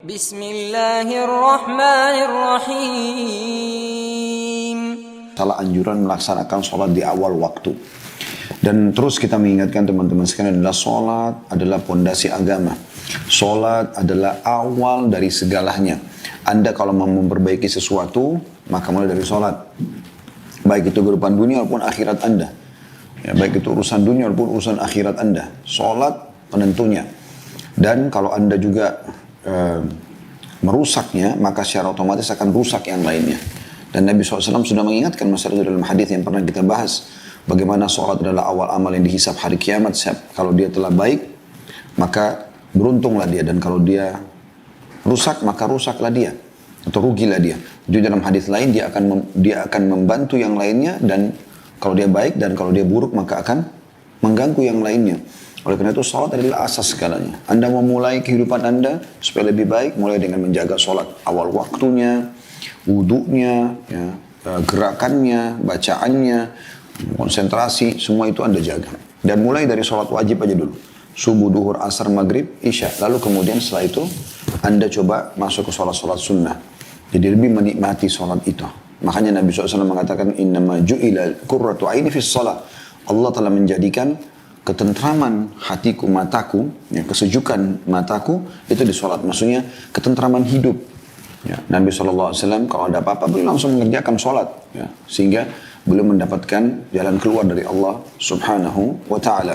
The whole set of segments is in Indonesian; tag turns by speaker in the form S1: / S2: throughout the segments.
S1: Bismillahirrahmanirrahim.
S2: Salah anjuran melaksanakan sholat di awal waktu. Dan terus kita mengingatkan teman-teman sekalian adalah sholat adalah pondasi agama. Sholat adalah awal dari segalanya. Anda kalau mau memperbaiki sesuatu, maka mulai dari sholat. Baik itu kehidupan dunia maupun akhirat Anda. Ya, baik itu urusan dunia maupun urusan akhirat Anda. Sholat penentunya. Dan kalau Anda juga merusaknya, maka secara otomatis akan rusak yang lainnya. Dan Nabi SAW sudah mengingatkan masalah itu dalam hadis yang pernah kita bahas. Bagaimana sholat adalah awal amal yang dihisab hari kiamat. Kalau dia telah baik, maka beruntunglah dia. Dan kalau dia rusak, maka rusaklah dia. Atau rugilah dia. Jadi dalam hadis lain, dia akan membantu yang lainnya. Dan kalau dia baik dan kalau dia buruk, maka akan mengganggu yang lainnya. Oleh karena itu sholat adalah asas segalanya. Anda mau mulai kehidupan Anda supaya lebih baik, mulai dengan menjaga sholat awal waktunya, wudunya, ya, gerakannya, bacaannya, konsentrasi, semua itu Anda jaga. Dan mulai dari sholat wajib aja dulu. Subuh, duhur, asar, maghrib, isya. Lalu kemudian setelah itu Anda coba masuk ke sholat-sholat sunnah. Jadi lebih menikmati sholat itu. Makanya Nabi SAW mengatakan, Innama ju'ila qurratu aini fis sholat. Allah telah menjadikan ketentraman hatiku, mataku, ya, kesejukan mataku, itu di sholat. Maksudnya ketentraman hidup. Ya, Nabi SAW kalau ada apa-apa, beliau langsung mengerjakan sholat. Ya, sehingga beliau mendapatkan jalan keluar dari Allah Subhanahu wa ta'ala.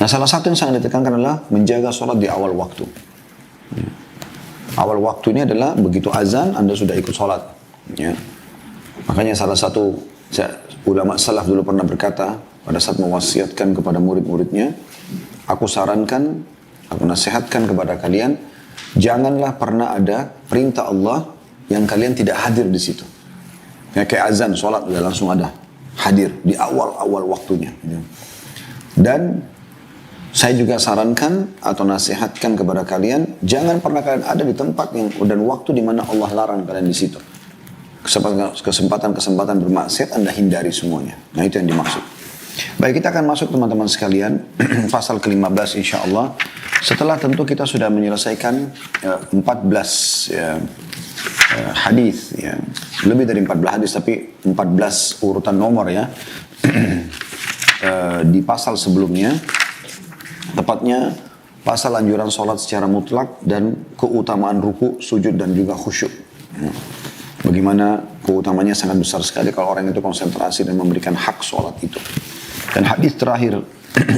S2: Nah, salah satu yang sangat ditekankan adalah menjaga sholat di awal waktu. Ya. Awal waktu ini adalah begitu azan, Anda sudah ikut sholat. Ya. Makanya salah satu ulama salaf dulu pernah berkata, pada saat mewasiatkan kepada murid-muridnya, aku sarankan, aku nasihatkan kepada kalian, janganlah pernah ada perintah Allah yang kalian tidak hadir di situ. Ya, kayak azan, sholat udah langsung ada, hadir di awal-awal waktunya. Dan saya juga sarankan atau nasihatkan kepada kalian, jangan pernah kalian ada di tempat yang dan waktu di mana Allah larang kalian di situ. Kesempatan-kesempatan bermaksiat Anda hindari semuanya. Nah, itu yang dimaksud. Baik, kita akan masuk teman-teman sekalian pasal ke-15 insyaAllah. Setelah tentu kita sudah menyelesaikan 14 hadis, ya. Lebih dari 14 hadis tapi 14 urutan nomor ya. Di pasal sebelumnya, tepatnya pasal anjuran sholat secara mutlak dan keutamaan ruku, sujud dan juga khusyuk. Bagaimana keutamanya sangat besar sekali kalau orang itu konsentrasi dan memberikan hak sholat itu. Dan hadis terakhir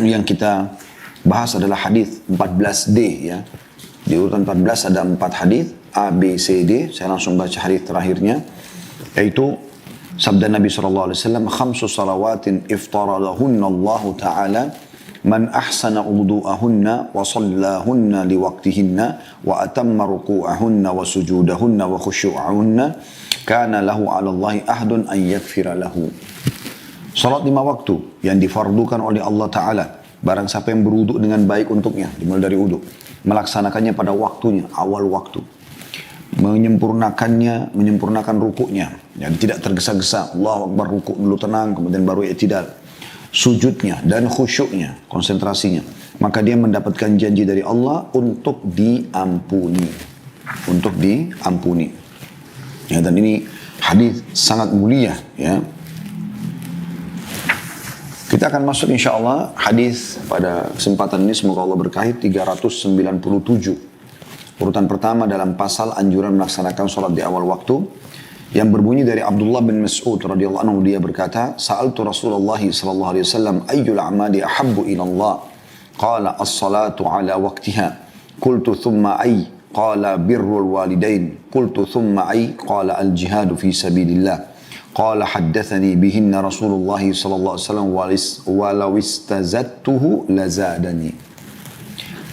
S2: yang kita bahas adalah hadis 14D ya. Di urutan 14 ada 4 hadis A, B, C, D. Saya langsung baca hadis terakhirnya, yaitu sabda Nabi SAW, khamsu salawatin iftaradahunna Allah Ta'ala man ahsana wudu'ahunna wa sallahunna liwaqtihinna wa atamma ruku'ahunna wa sujudahunna wa khusyu'ahunna kana lahu 'ala Allahi ahdun an yaghfira lahu. Salat 5 waktu yang difardukan oleh Allah Ta'ala. Barang siapa yang berwudu dengan baik untuknya, dimulai dari wudu, melaksanakannya pada waktunya, awal waktu, menyempurnakan rukuknya, yang tidak tergesa-gesa, Allahu Akbar, rukuk dulu tenang, kemudian baru i'tidal, sujudnya dan khusyuknya, konsentrasinya, maka dia mendapatkan janji dari Allah untuk diampuni. Untuk diampuni. Ya, dan ini hadis sangat mulia ya. Kita akan masuk insyaAllah hadis pada kesempatan ini, semoga Allah berkahi, 397. Urutan pertama dalam pasal anjuran melaksanakan sholat di awal waktu, yang berbunyi dari Abdullah bin Mas'ud radhiyallahu anhu, dia berkata, Sa'altu Rasulullah sallallahu alaihi wasallam ayyul a'mali ahabbu ila Allah? Qala as-salatu ala waqtiha. Qultu thumma ay? Qala birrul walidain. Qultu thumma ay? Qala al-jihadu fi sabilillah. Qala haddathani bihinna Rasulullah sallallahu alaihi wasallam walau istazadtuhu lazadani.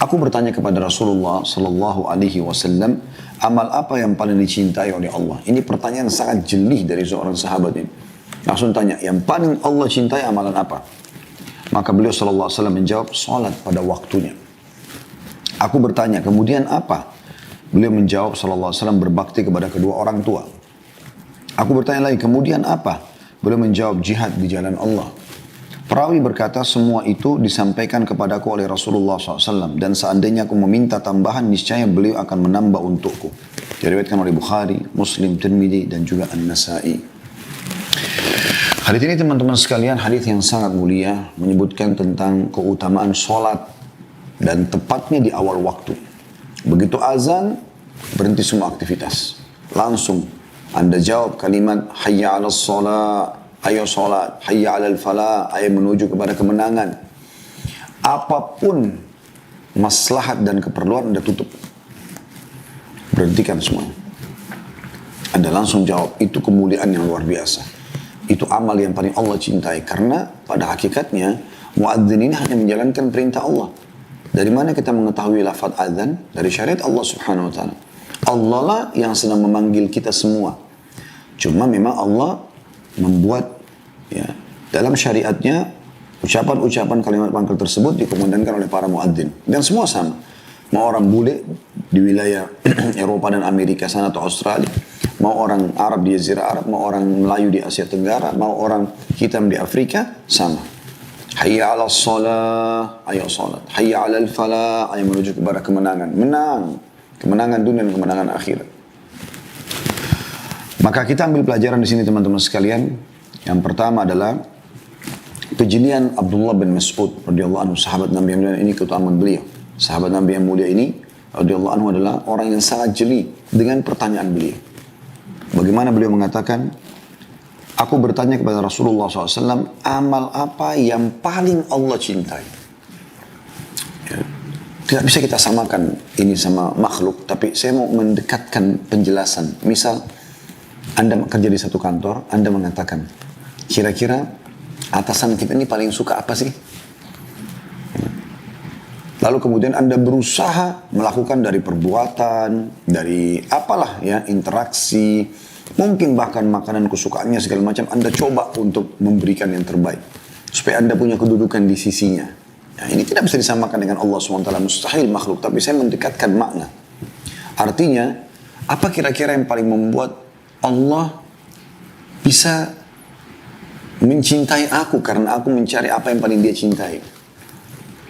S2: Aku bertanya kepada Rasulullah sallallahu alaihi wasallam, amal apa yang paling dicintai oleh Allah? Ini pertanyaan sangat jeli dari seorang sahabat ini. Langsung tanya, yang paling Allah cintai amalan apa? Maka beliau sallallahu alaihi wasallam menjawab, salat pada waktunya. Aku bertanya, kemudian apa? Beliau menjawab sallallahu alaihi wasallam, berbakti kepada kedua orang tua. Aku bertanya lagi, kemudian apa? Beliau menjawab, jihad di jalan Allah. Perawi berkata, semua itu disampaikan kepadaku oleh Rasulullah SAW. Dan seandainya aku meminta tambahan, niscaya beliau akan menambah untukku. Diriwayatkan oleh Bukhari, Muslim, Tirmidzi, dan juga An-Nasai. Hadits ini teman-teman sekalian, hadits yang sangat mulia. Menyebutkan tentang keutamaan sholat. Dan tepatnya di awal waktu. Begitu azan, berhenti semua aktivitas. Langsung Anda jawab kalimat, hayya ala sholat. Ayo sholat, hayya alal falah, ayo menuju kepada kemenangan. Apapun maslahat dan keperluan Anda tutup. Berhentikan semuanya. Anda langsung jawab, itu kemuliaan yang luar biasa. Itu amal yang paling Allah cintai. Karena pada hakikatnya, muadzin ini hanya menjalankan perintah Allah. Dari mana kita mengetahui lafaz azan? Dari syariat Allah subhanahu wa ta'ala. Allah lah yang sedang memanggil kita semua. Cuma memang Allah membuat dalam syariatnya ucapan-ucapan kalimat panggil tersebut dikumandangkan oleh para muadzin dan semua sama. Mau orang bule di wilayah Eropa dan Amerika sana atau Australia, mau orang Arab di Jazirah Arab, mau orang Melayu di Asia Tenggara, mau orang hitam di Afrika, sama. Hayya 'alas shalah, ayo salat. Hayya 'alal falah, ayo menuju kepada kemenangan. Menang, kemenangan dunia dan kemenangan akhirat. Maka kita ambil pelajaran di sini teman-teman sekalian. Yang pertama adalah kejelian Abdullah bin Mas'ud radhiyallahu anhu, sahabat Nabi yang mulia ini, keutamaan beliau. Sahabat Nabi yang mulia ini radhiyallahu anhu adalah orang yang sangat jeli dengan pertanyaan beliau. Bagaimana beliau mengatakan, aku bertanya kepada Rasulullah SAW, amal apa yang paling Allah cintai? Tidak bisa kita samakan ini sama makhluk, tapi saya mau mendekatkan penjelasan. Misal, Anda kerja di satu kantor, Anda mengatakan, kira-kira atasan kita ini paling suka apa sih? Lalu kemudian Anda berusaha melakukan dari perbuatan, dari apalah ya, interaksi, mungkin bahkan makanan kesukaannya segala macam, Anda coba untuk memberikan yang terbaik. Supaya Anda punya kedudukan di sisinya. Nah, ini tidak bisa disamakan dengan Allah SWT, mustahil makhluk, tapi saya mendekatkan makna. Artinya, apa kira-kira yang paling membuat Allah bisa mencintai aku karena aku mencari apa yang paling dia cintai?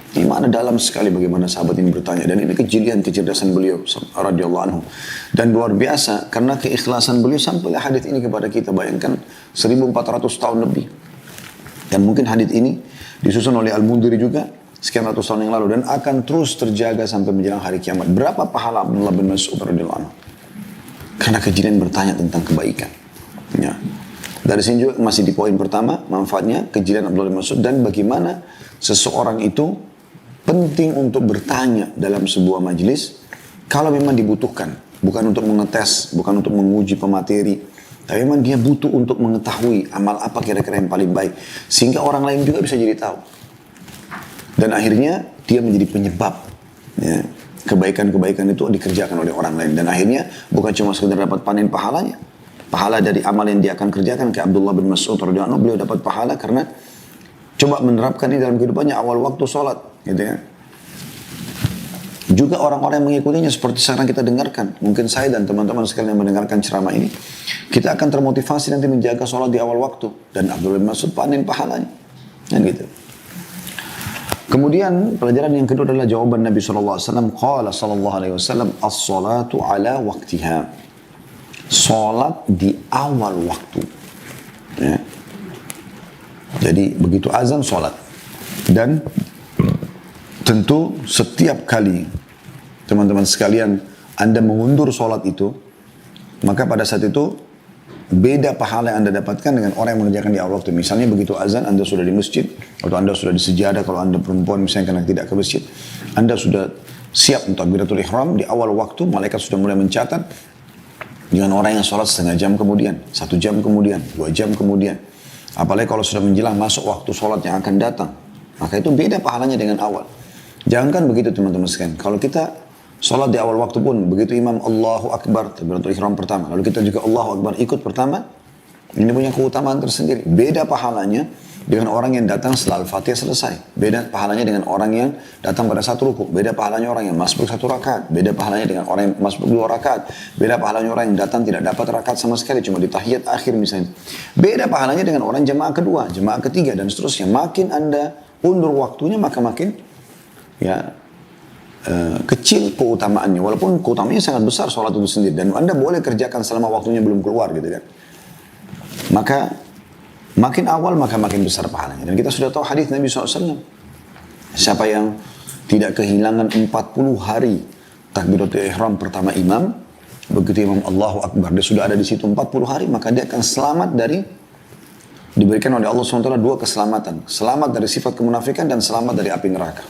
S2: Ini makna dalam sekali bagaimana sahabat ini bertanya. Dan ini kejelian, kecerdasan beliau radhiyallahu anhu. Dan luar biasa karena keikhlasan beliau sampailah hadis ini kepada kita. Bayangkan 1400 tahun lebih. Dan mungkin hadis ini disusun oleh Al-Mundhiri juga sekian ratus tahun yang lalu. Dan akan terus terjaga sampai menjelang hari kiamat. Berapa pahala Abdullah bin Mas'ud radhiyallahu anhu? Karena kejelian bertanya tentang kebaikan. Ya. Dari sini juga masih di poin pertama, manfaatnya kejelian Abdullah bin Mas'ud dan bagaimana seseorang itu penting untuk bertanya dalam sebuah majelis kalau memang dibutuhkan. Bukan untuk mengetes, bukan untuk menguji pemateri. Tapi memang dia butuh untuk mengetahui amal apa kira-kira yang paling baik. Sehingga orang lain juga bisa jadi tahu. Dan akhirnya dia menjadi penyebab. Ya, kebaikan-kebaikan itu dikerjakan oleh orang lain. Dan akhirnya bukan cuma sekedar dapat panen pahalanya. Pahala dari amal yang dia akan kerjakan. Kayak Abdullah bin Mas'ud radhiyallahu anhu, beliau dapat pahala karena coba menerapkan ini dalam kehidupannya awal waktu sholat. Gitu ya. Juga orang-orang yang mengikutinya seperti sekarang kita dengarkan. Mungkin saya dan teman-teman sekalian yang mendengarkan ceramah ini. Kita akan termotivasi nanti menjaga sholat di awal waktu. Dan Abdullah bin Mas'ud panen pahalanya. Dan gitu. Kemudian pelajaran yang kedua adalah jawaban Nabi SAW. Qala sallallahu alaihi wasallam, as-salatu ala waktiha. Sholat di awal waktu. Ya. Jadi begitu azan sholat. Dan tentu setiap kali teman-teman sekalian Anda mengundur sholat itu, maka pada saat itu beda pahala yang Anda dapatkan dengan orang yang mengerjakan di awal waktu. Misalnya begitu azan Anda sudah di masjid, atau Anda sudah di sejadah kalau Anda perempuan misalnya karena tidak ke masjid. Anda sudah siap untuk takbiratul ihram di awal waktu, malaikat sudah mulai mencatat dengan orang yang sholat setengah jam kemudian, 1 jam kemudian, 2 jam kemudian. Apalagi kalau sudah menjelang masuk waktu sholat yang akan datang. Maka itu beda pahalanya dengan awal. Jangankan begitu teman-teman sekalian. Kalau kita sholat di awal waktu pun, begitu imam Allahu Akbar, takbiratul ihram pertama. Lalu kita juga Allahu Akbar ikut pertama. Ini punya keutamaan tersendiri. Beda pahalanya dengan orang yang datang setelah Al-Fatihah selesai. Beda pahalanya dengan orang yang datang pada satu rukuk. Beda pahalanya orang yang masbuk 1 rakaat. Beda pahalanya dengan orang yang masbuk 2 rakaat. Beda pahalanya orang yang datang tidak dapat rakaat sama sekali, cuma di tahiyat akhir misalnya. Beda pahalanya dengan orang jamaah kedua, jamaah ketiga, dan seterusnya. Makin Anda undur waktunya, maka makin kecil keutamaannya. Walaupun keutamaannya sangat besar sholat itu sendiri. Dan Anda boleh kerjakan selama waktunya belum keluar gitu kan. Maka makin awal maka makin besar pahalanya. Dan kita sudah tahu hadis Nabi SAW. Siapa yang tidak kehilangan 40 hari takbiratul ihram pertama imam. Begitu imam Allahu Akbar. Dia sudah ada di situ 40 hari. Maka dia akan selamat dari, diberikan oleh Allah SWT 2 keselamatan. Selamat dari sifat kemunafikan dan selamat dari api neraka.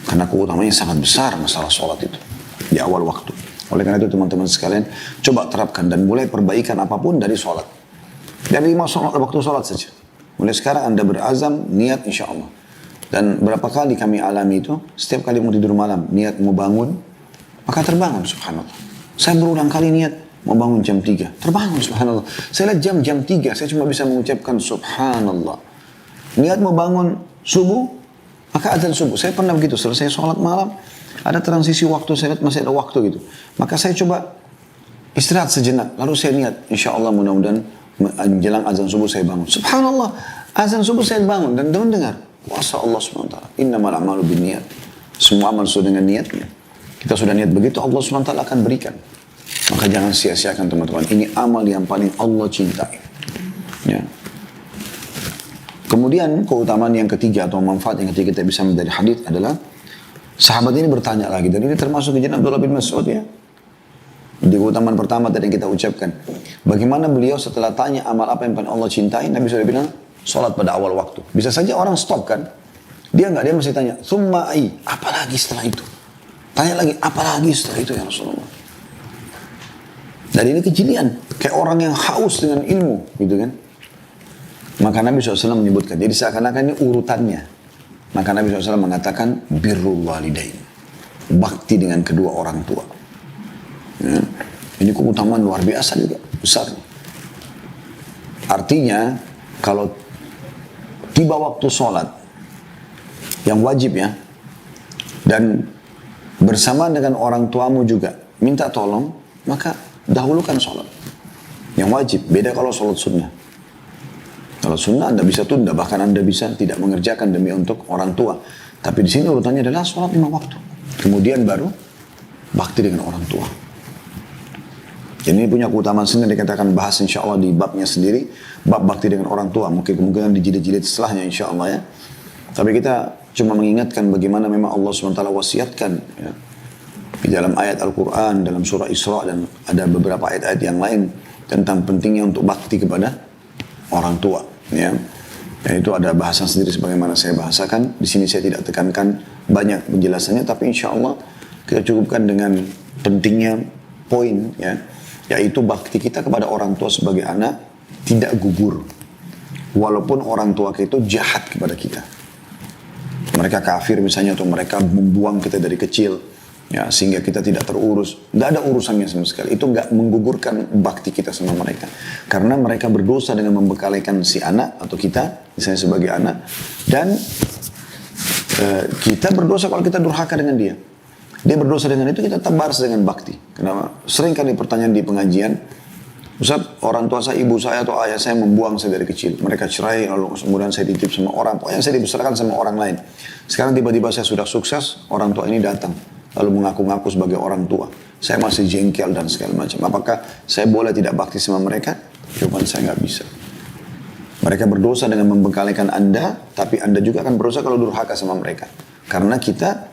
S2: Karena keutamanya sangat besar masalah sholat itu di awal waktu. Oleh karena itu teman-teman sekalian, coba terapkan dan mulai perbaikan apapun dari sholat. Dari waktu sholat saja. Mulai sekarang Anda berazam, niat insya Allah. Dan berapa kali kami alami itu, setiap kali mau tidur malam, niat mau bangun, maka terbangun subhanallah. Saya berulang kali niat mau bangun jam 3, terbangun subhanallah. Saya lihat jam 3, saya cuma bisa mengucapkan subhanallah. Niat mau bangun subuh, maka azan subuh. Saya pernah begitu, selesai sholat malam, ada transisi waktu, saya lihat masih ada waktu gitu. Maka saya coba istirahat sejenak, lalu saya niat, insya Allah mudah-mudahan menjelang azan subuh saya bangun. Subhanallah, azan subuh saya bangun dan teman dengar, kuasa Allah SWT. Innamal a'malu binniyat. Semua amal sesuai dengan niatnya. Kita sudah niat begitu, Allah SWT akan berikan. Maka jangan sia-siakan teman-teman. Ini amal yang paling Allah cintai. Ya. Kemudian keutamaan yang ketiga atau manfaat yang ketiga kita bisa ambil dari hadis adalah sahabat ini bertanya lagi, dan ini termasuk kejadian Abdullah bin Mas'ud ya. Di keutamaan pertama tadi yang kita ucapkan, bagaimana beliau setelah tanya amal apa yang paling Allah cintai, Nabi sudah bilang sholat pada awal waktu. Bisa saja orang stop kan, dia masih tanya thumma ai, apalagi setelah itu, tanya lagi apalagi setelah itu ya Rasulullah. Dan ini kejelian, kayak orang yang haus dengan ilmu gitu kan. Maka Nabi SAW menyebutkan, jadi seakan-akan ini urutannya. Maka Nabi SAW mengatakan, birrul walidain. Bakti dengan kedua orang tua. Ya. Ini keutamaan luar biasa juga, besar. Artinya, kalau tiba waktu sholat, yang wajib ya, dan bersamaan dengan orang tuamu juga, minta tolong, maka dahulukan sholat. Yang wajib, beda kalau sholat sunnah. Kalau sunnah Anda bisa tunda, bahkan Anda bisa tidak mengerjakan demi untuk orang tua. Tapi di sini urutannya adalah sholat 5 waktu. Kemudian baru bakti dengan orang tua. Jadi ini punya keutamaan sendiri, dikatakan bahas insya Allah di babnya sendiri. Bab bakti dengan orang tua, mungkin kemungkinan dijilid-jilid setelahnya insya Allah ya. Tapi kita cuma mengingatkan bagaimana memang Allah SWT wasiatkan ya. Di dalam ayat Al-Quran, dalam surah Isra, dan ada beberapa ayat-ayat yang lain tentang pentingnya untuk bakti kepada orang tua. Ya, dan itu ada bahasan sendiri sebagaimana saya bahasakan. Di sini saya tidak tekankan banyak penjelasannya, tapi insya Allah kita cukupkan dengan pentingnya poin, ya, yaitu bakti kita kepada orang tua sebagai anak tidak gugur, walaupun orang tua kita itu jahat kepada kita. Mereka kafir misalnya, atau mereka membuang kita dari kecil, ya, sehingga kita tidak terurus. Nggak ada urusannya sama sekali. Itu nggak menggugurkan bakti kita sama mereka. Karena mereka berdosa dengan membekalikan si anak atau kita, misalnya sebagai anak. Dan kita berdosa kalau kita durhaka dengan dia. Dia berdosa dengan itu, kita tetap balas dengan bakti. Kenapa? Sering kali pertanyaan di pengajian, Ustaz, orang tua saya, ibu saya atau ayah saya membuang saya dari kecil. Mereka cerai, lalu kemudian saya dititip sama orang. Pokoknya saya dibesarkan sama orang lain. Sekarang tiba-tiba saya sudah sukses, orang tua ini datang lalu mengaku-ngaku sebagai orang tua. Saya masih jengkel dan segala macam. Apakah saya boleh tidak bakti sama mereka? Jawaban saya nggak bisa. Mereka berdosa dengan membekalikan Anda, tapi Anda juga akan berdosa kalau durhaka sama mereka. Karena kita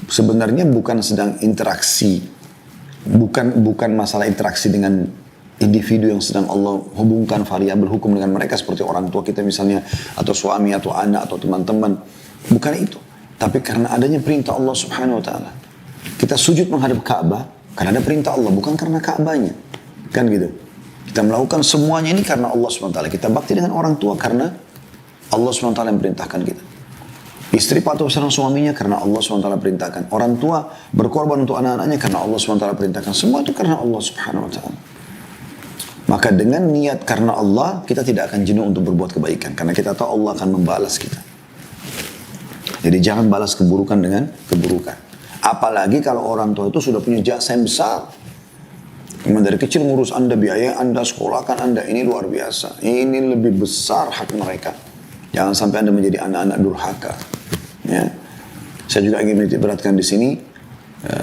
S2: sebenarnya bukan sedang interaksi, bukan masalah interaksi dengan individu yang sedang Allah hubungkan variabel hukum dengan mereka seperti orang tua kita misalnya, atau suami, atau anak, atau teman-teman. Bukan itu. Tapi karena adanya perintah Allah Subhanahu Wa Taala. Kita sujud menghadap Ka'bah karena ada perintah Allah, bukan karena Ka'bahnya. Kan gitu. Kita melakukan semuanya ini karena Allah SWT. Kita bakti dengan orang tua karena Allah SWT yang perintahkan kita. Istri patuh sama suaminya karena Allah SWT perintahkan. Orang tua berkorban untuk anak-anaknya karena Allah SWT perintahkan. Semua itu karena Allah Subhanahu Wa Taala. Maka dengan niat karena Allah, kita tidak akan jenuh untuk berbuat kebaikan. Karena kita tahu Allah akan membalas kita. Jadi jangan balas keburukan dengan keburukan. Apalagi kalau orang tua itu sudah punya jasa yang besar. Memang dari kecil ngurus Anda, biaya Anda, sekolahkan Anda. Ini luar biasa. Ini lebih besar hak mereka. Jangan sampai Anda menjadi anak-anak durhaka. Ya. Saya juga ingin menitikberatkan di sini.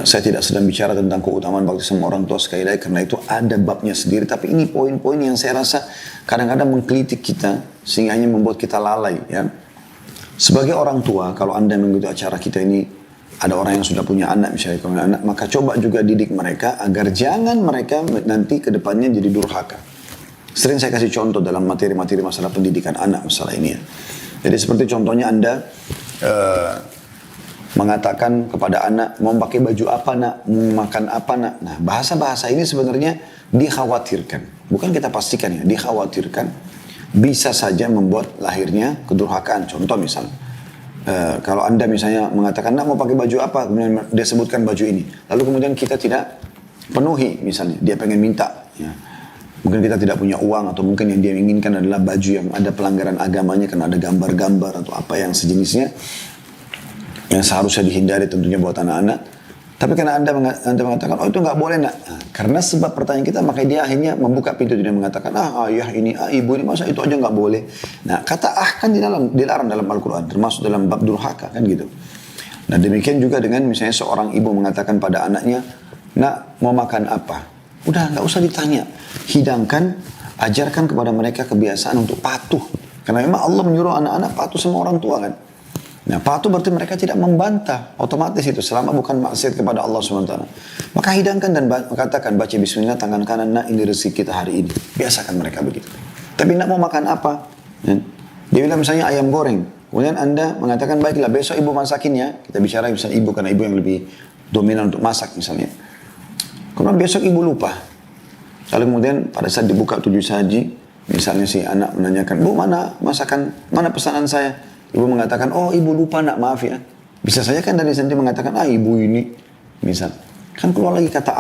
S2: Saya tidak sedang bicara tentang keutamaan bakti sama orang tua sekali lagi, karena itu ada babnya sendiri. Tapi ini poin-poin yang saya rasa kadang-kadang mengkritik kita sehingga hanya membuat kita lalai. Ya. Sebagai orang tua, kalau Anda mengikuti acara kita ini, ada orang yang sudah punya anak, misalnya punya anak, maka coba juga didik mereka agar jangan mereka nanti ke depannya jadi durhaka. Sering saya kasih contoh dalam materi-materi masalah pendidikan anak, masalah ini ya. Jadi seperti contohnya Anda mengatakan kepada anak, mau pakai baju apa nak, mau makan apa nak. Nah, bahasa-bahasa ini sebenarnya dikhawatirkan. Bukan kita pastikan ya, dikhawatirkan. Bisa saja membuat lahirnya kedurhakaan. Contoh misalnya, kalau Anda misalnya mengatakan, nak mau pakai baju apa, kemudian dia sebutkan baju ini. Lalu kemudian kita tidak penuhi misalnya, dia pengen minta. Ya. Mungkin kita tidak punya uang, atau mungkin yang dia inginkan adalah baju yang ada pelanggaran agamanya, karena ada gambar-gambar atau apa yang sejenisnya. Yang seharusnya dihindari tentunya buat anak-anak. Tapi karena Anda mengatakan, oh itu nggak boleh nak. Nah, karena sebab pertanyaan kita, maka dia akhirnya membuka pintu dan mengatakan, ayah ini, ibu ini, masa itu aja nggak boleh. Nah, kata kan dilarang dalam Al-Quran, termasuk dalam bab durhaka kan gitu. Nah, demikian juga dengan misalnya seorang ibu mengatakan pada anaknya, nak mau makan apa? Udah nggak usah ditanya. Hidangkan, ajarkan kepada mereka kebiasaan untuk patuh. Karena memang Allah menyuruh anak-anak patuh sama orang tua kan. Nah, patuh berarti mereka tidak membantah. Otomatis itu, selama bukan maksiat kepada Allah SWT. Maka hidangkan dan katakan, baca bismillah, tangan kanan, nak ini rezeki kita hari ini. Biasakan mereka begitu. Tapi nak mau makan apa? Dia bilang misalnya ayam goreng. Kemudian Anda mengatakan, baiklah besok ibu masakin ya. Kita bicara misalnya ibu, karena ibu yang lebih dominan untuk masak misalnya. Kemudian besok ibu lupa. Lalu kemudian pada saat dibuka 7 saji, misalnya si anak menanyakan, bu mana masakan, mana pesanan saya? Ibu mengatakan, oh ibu lupa nak, maaf ya. Bisa saja kan dari sendiri mengatakan, ibu ini. Misal. Kan keluar lagi kata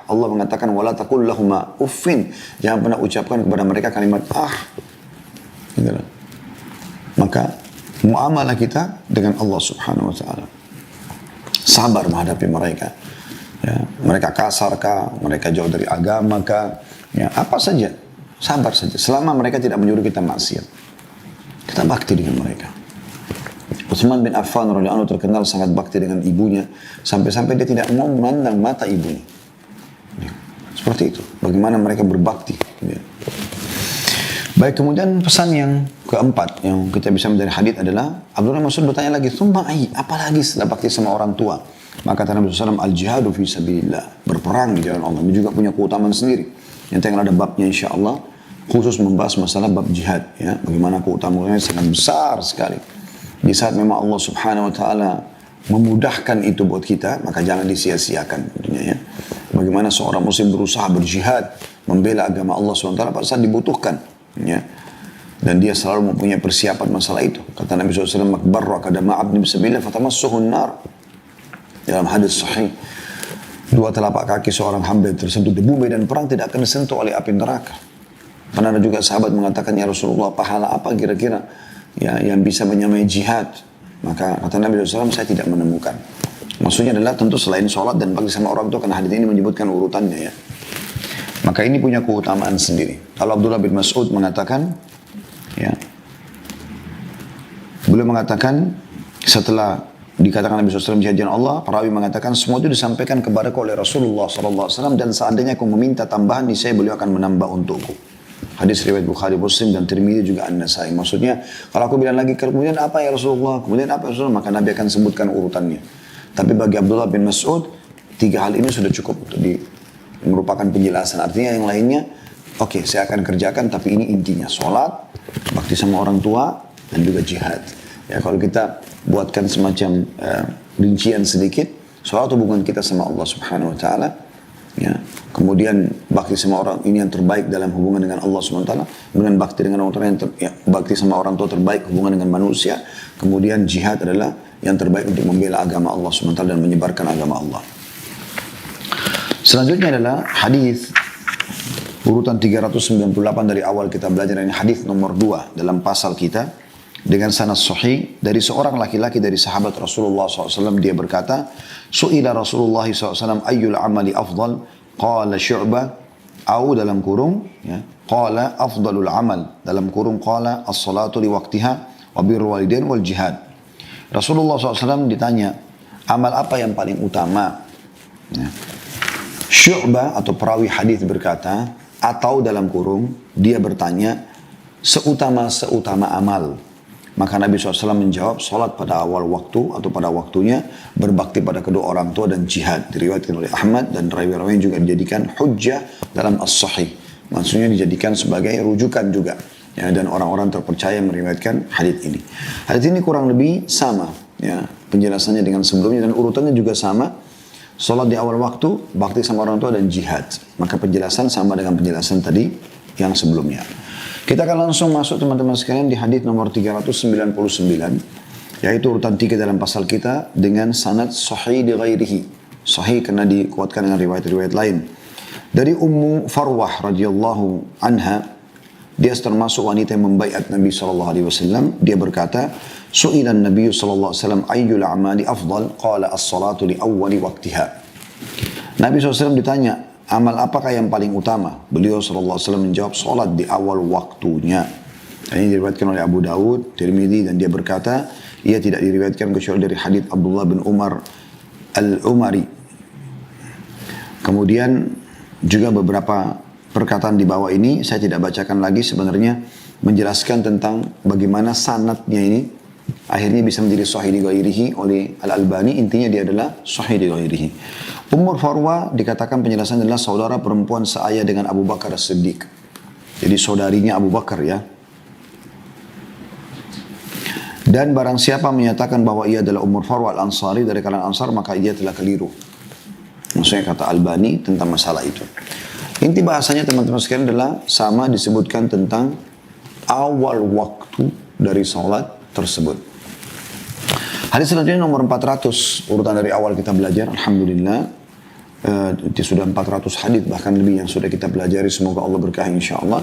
S2: Allah mengatakan, wala taqul lahuma uffin. Jangan pernah ucapkan kepada mereka kalimat gitu lah. Maka muamalah kita dengan Allah subhanahu wa ta'ala. Sabar menghadapi mereka. Ya, mereka kasar kah? Mereka jauh dari agama kah? Ya, apa saja. Sabar saja. Selama mereka tidak menyuruh kita maksiat. Kita bakti dengan mereka. Utsman bin Affan radhiyallahu anhu terkenal sangat bakti dengan ibunya, sampai-sampai dia tidak mau memandang mata ibunya. Ya, seperti itu. Bagaimana mereka berbakti. Ya. Baik, kemudian pesan yang keempat yang kita bisa menjadi hadits adalah Abdullah bin Mas'ud bertanya lagi, "Tsumma ai, apalagi setelah bakti sama orang tua?" Maka kata Nabi SAW, al-jihadu fi sabilillah, berperang di jalan Allah. Ini juga punya keutamaan sendiri. Yang akan ada babnya insyaAllah, khusus membahas masalah bab jihad, ya, bagaimana keutamaannya sangat besar sekali. Di saat memang Allah Subhanahu wa taala memudahkan itu buat kita, maka jangan disia-siakan tentunya ya. Bagaimana seorang muslim berusaha berjihad, membela agama Allah Subhanahu wa taala pada saat dibutuhkan, ya. Dan dia selalu mempunyai persiapan masalah itu. Kata Nabi SAW, "Makbarra kadama abdi bisabilillah fatamassuhun nar." Dalam hadis sahih, dua telapak kaki seorang hamba yang tersentuh debu medan perang tidak akan disentuh oleh api neraka. Pernah ada juga sahabat mengatakan, ya Rasulullah, pahala apa kira-kira ya, yang bisa menyamai jihad? Maka kata Nabi SAW, saya tidak menemukan. Maksudnya adalah tentu selain sholat dan bakti sama orang tua, karena hadits ini menyebutkan urutannya ya. Maka ini punya keutamaan sendiri. Kalau Abdullah bin Mas'ud mengatakan, ya, beliau mengatakan setelah dikatakan Nabi SAW jihad jalan Allah, perawi mengatakan semua itu disampaikan kepada oleh Rasulullah SAW, dan seandainya aku meminta tambahan, niscaya beliau akan menambah untukku. Hadis riwayat Bukhari, Muslim, dan Tirmidzi juga An-Nasai. Maksudnya, kalau aku bilang lagi, kemudian apa ya Rasulullah? Kemudian apa ya Rasulullah? Maka Nabi akan sebutkan urutannya. Tapi bagi Abdullah bin Mas'ud, 3 hal ini sudah cukup untuk merupakan penjelasan. Artinya yang lainnya, oke, saya akan kerjakan, tapi ini intinya. Sholat, bakti sama orang tua, dan juga jihad. Ya, kalau kita buatkan semacam rincian sedikit, sholat hubungan kita sama Allah Subhanahu wa ta'ala. Ya, kemudian bakti sama orang ini yang terbaik dalam hubungan dengan Allah SWT, kemudian bakti dengan orang tua bakti sama orang tua terbaik hubungan dengan manusia, kemudian jihad adalah yang terbaik untuk membela agama Allah SWT dan menyebarkan agama Allah. Selanjutnya adalah hadis Urutan 398 dari awal kita belajar, ini hadis nomor 2 dalam pasal kita dengan sanad sahih dari seorang laki-laki dari sahabat Rasulullah SAW. Dia berkata, Su'ila Rasulullah SAW ayyul amali afdal, qala syu'bah, au dalam kurung, ya, qala afdalul amal, dalam kurung qala as-salatu li waqtiha wa birrul walidain wal jihad. Rasulullah SAW ditanya, amal apa yang paling utama? Ya. Syu'bah atau perawi hadis berkata, atau dalam kurung, dia bertanya, seutama-seutama amal. Maka Nabi SAW menjawab, salat pada awal waktu atau pada waktunya, berbakti pada kedua orang tua dan jihad. Diriwayatkan oleh Ahmad dan rawi-rawi juga dijadikan hujjah dalam as-sahih. Maksudnya dijadikan sebagai rujukan juga. Ya, dan orang-orang terpercaya meriwayatkan hadis ini. Hadis ini kurang lebih sama, ya, penjelasannya dengan sebelumnya dan urutannya juga sama. Salat di awal waktu, bakti sama orang tua dan jihad. Maka penjelasan sama dengan penjelasan tadi yang sebelumnya. Kita akan langsung masuk teman-teman sekalian di hadis nomor 399, yaitu urutan 3 dalam pasal kita dengan sanad sahih di ghairihi. Sahih karena dikuatkan dengan riwayat-riwayat lain. Dari Ummu Farwah radhiyallahu anha, dia termasuk wanita yang membaiat Nabi SAW. Dia berkata, Su'ilan Nabi SAW ayyul amali afdal, qala as-salatu li awwali waqtiha. Nabi SAW ditanya, amal apakah yang paling utama? Beliau SAW menjawab, salat di awal waktunya. Ini diriwayatkan oleh Abu Dawud, Tirmidzi, dan dia berkata, ia tidak diriwayatkan kecuali dari hadis Abdullah bin Umar al-Umari. Kemudian juga beberapa perkataan di bawah ini, saya tidak bacakan lagi, sebenarnya menjelaskan tentang bagaimana sanadnya ini akhirnya bisa menjadi sahih di ghairihi oleh Al-Albani. Intinya dia adalah sahih di ghairihi. Ummu Farwah dikatakan penjelasan adalah saudara perempuan seayah dengan Abu Bakar As-Siddiq. Jadi saudarinya Abu Bakar, ya. Dan barang siapa menyatakan bahwa ia adalah Ummu Farwah Al-Ansari dari kalangan Ansar, maka ia telah keliru. Maksudnya kata Albani tentang masalah itu. Inti bahasanya teman-teman sekalian adalah sama, disebutkan tentang awal waktu dari salat tersebut. Hadis selanjutnya nomor 400, urutan dari awal kita belajar, alhamdulillah. Itu sudah 400 hadis bahkan lebih yang sudah kita pelajari, semoga Allah berkahi insyaallah.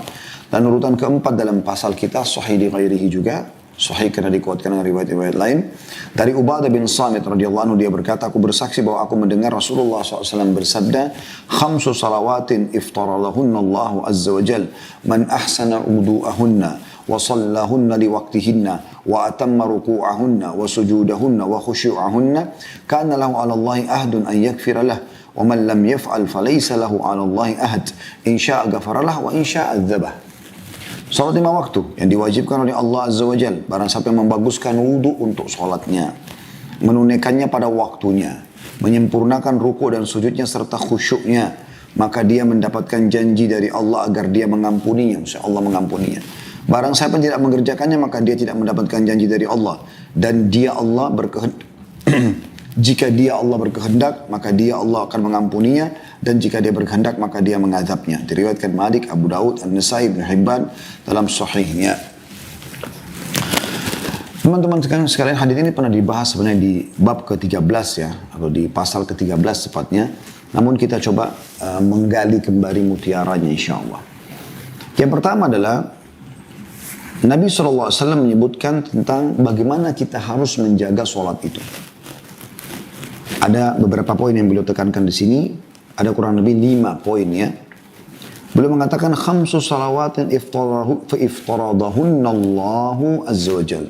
S2: Dan urutan keempat dalam pasal kita sahih di ghairihi juga, sahih karena dikuatkan dengan riwayat-riwayat lain. Dari Ubadah bin Samit radhiyallahu anhu, dia berkata, aku bersaksi bahwa aku mendengar Rasulullah SAW bersabda, khamsu salawatin iftaradahunna Allahu azza wa jal, man ahsana wudu'ahunna وصلهن لوقتهن وأتم ركوعهن وسجودهن وخشوعهن كان له على الله عهد أن يغفر له ومن لم يفعل فليس له على الله عهد إن شاء غفر له وإن شاء عذبه. Salat 5 waktu yang diwajibkan oleh Allah Azza wa Jal. Barang siapa yang membaguskan wudu untuk salatnya, menunaikannya pada waktunya, menyempurnakan ruku dan sujudnya serta khusyuknya, maka dia mendapatkan janji dari Allah agar dia mengampuninya. Maksudnya Allah mengampuninya. Barang siapa yang tidak mengerjakannya, maka dia tidak mendapatkan janji dari Allah. Dan dia Allah berkehendak. Jika dia Allah berkehendak, maka dia Allah akan mengampuninya. Dan jika dia berkehendak, maka dia mengazabnya. Diriwayatkan Malik, Abu Dawud, An-Nasai, Ibn Hibban dalam sahihnya. Teman-teman sekalian, hadis ini pernah dibahas sebenarnya di bab ke-13 ya, atau di pasal ke-13 tepatnya. Namun kita coba menggali kembali mutiaranya insyaAllah. Yang pertama adalah Nabi SAW menyebutkan tentang bagaimana kita harus menjaga sholat itu. Ada beberapa poin yang beliau tekankan di sini. Ada kurang lebih 5 poin ya. Beliau mengatakan khamsu salawatin iftaradahunna Allahu azza wa jal.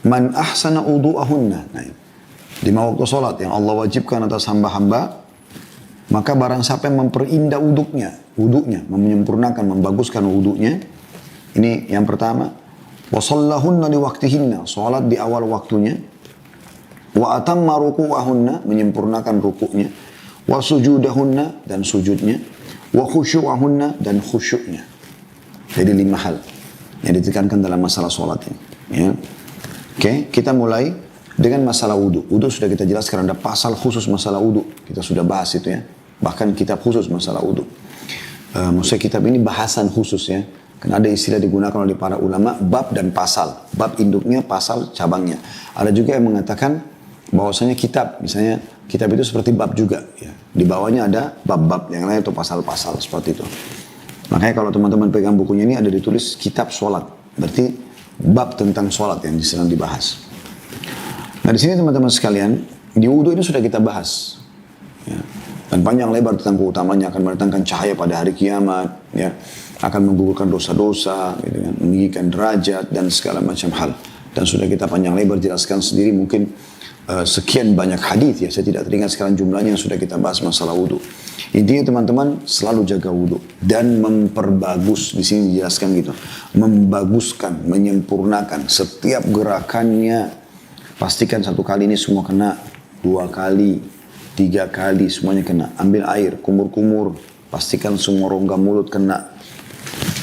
S2: Man ahsana wudu'ahunna. Nah, 5 waktu sholat yang Allah wajibkan atas hamba-hamba. Maka barang siapa yang memperindah wudunya, menyempurnakan, membaguskan wudunya. Ini yang pertama. Wasallahunna liwaqtihinna, salat di awal waktunya. Wa atamma ruku'ahunna, menyempurnakan rukuknya. Wa sujudahunna, dan sujudnya. Wa khusyu'ahunna, dan khusyuknya. Jadi 5 hal yang ditekankan dalam masalah salat ini. Ya. Oke, kita mulai dengan masalah wudu. Wudu sudah kita jelaskan, ada pasal khusus masalah wudu. Kita sudah bahas itu ya. Bahkan kitab khusus masalah wudu. Maksudnya kitab ini bahasan khusus ya. Karena ada istilah digunakan oleh para ulama, bab dan pasal. Bab induknya, pasal cabangnya. Ada juga yang mengatakan bahwasanya kitab, misalnya kitab itu seperti bab juga. Ya. Di bawahnya ada bab-bab, yang lain itu pasal-pasal, seperti itu. Makanya kalau teman-teman pegang bukunya ini ada ditulis kitab sholat. Berarti bab tentang sholat yang sedang dibahas. Nah di sini teman-teman sekalian, di wudhu ini sudah kita bahas. Ya. Dan panjang lebar tentang keutamanya, akan mendatangkan cahaya pada hari kiamat. Ya. Akan menggugurkan dosa-dosa, gitu kan, meninggikan derajat dan segala macam hal. Dan sudah kita panjang lebar jelaskan sendiri mungkin sekian banyak hadis ya. Saya tidak teringat sekarang jumlahnya yang sudah kita bahas masalah wudhu. Intinya teman-teman selalu jaga wudhu dan memperbagus, di sini dijelaskan gitu, membaguskan, menyempurnakan setiap gerakannya. Pastikan 1 kali ini semua kena, 2 kali, 3 kali semuanya kena. Ambil air, kumur-kumur, pastikan semua rongga mulut kena.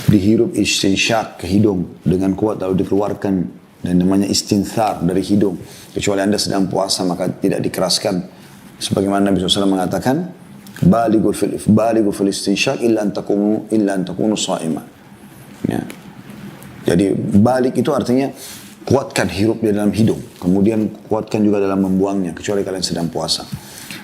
S2: Dihirup istinsyak ke hidung dengan kuat lalu dikeluarkan, dan namanya istinthar dari hidung. Kecuali Anda sedang puasa maka tidak dikeraskan. Sebagaimana Nabi SAW mengatakan, Baligu fil istinsyak illa an takunu sha'ima. Ya. Jadi balik itu artinya kuatkan hirup di dalam hidung. Kemudian kuatkan juga dalam membuangnya, kecuali kalian sedang puasa.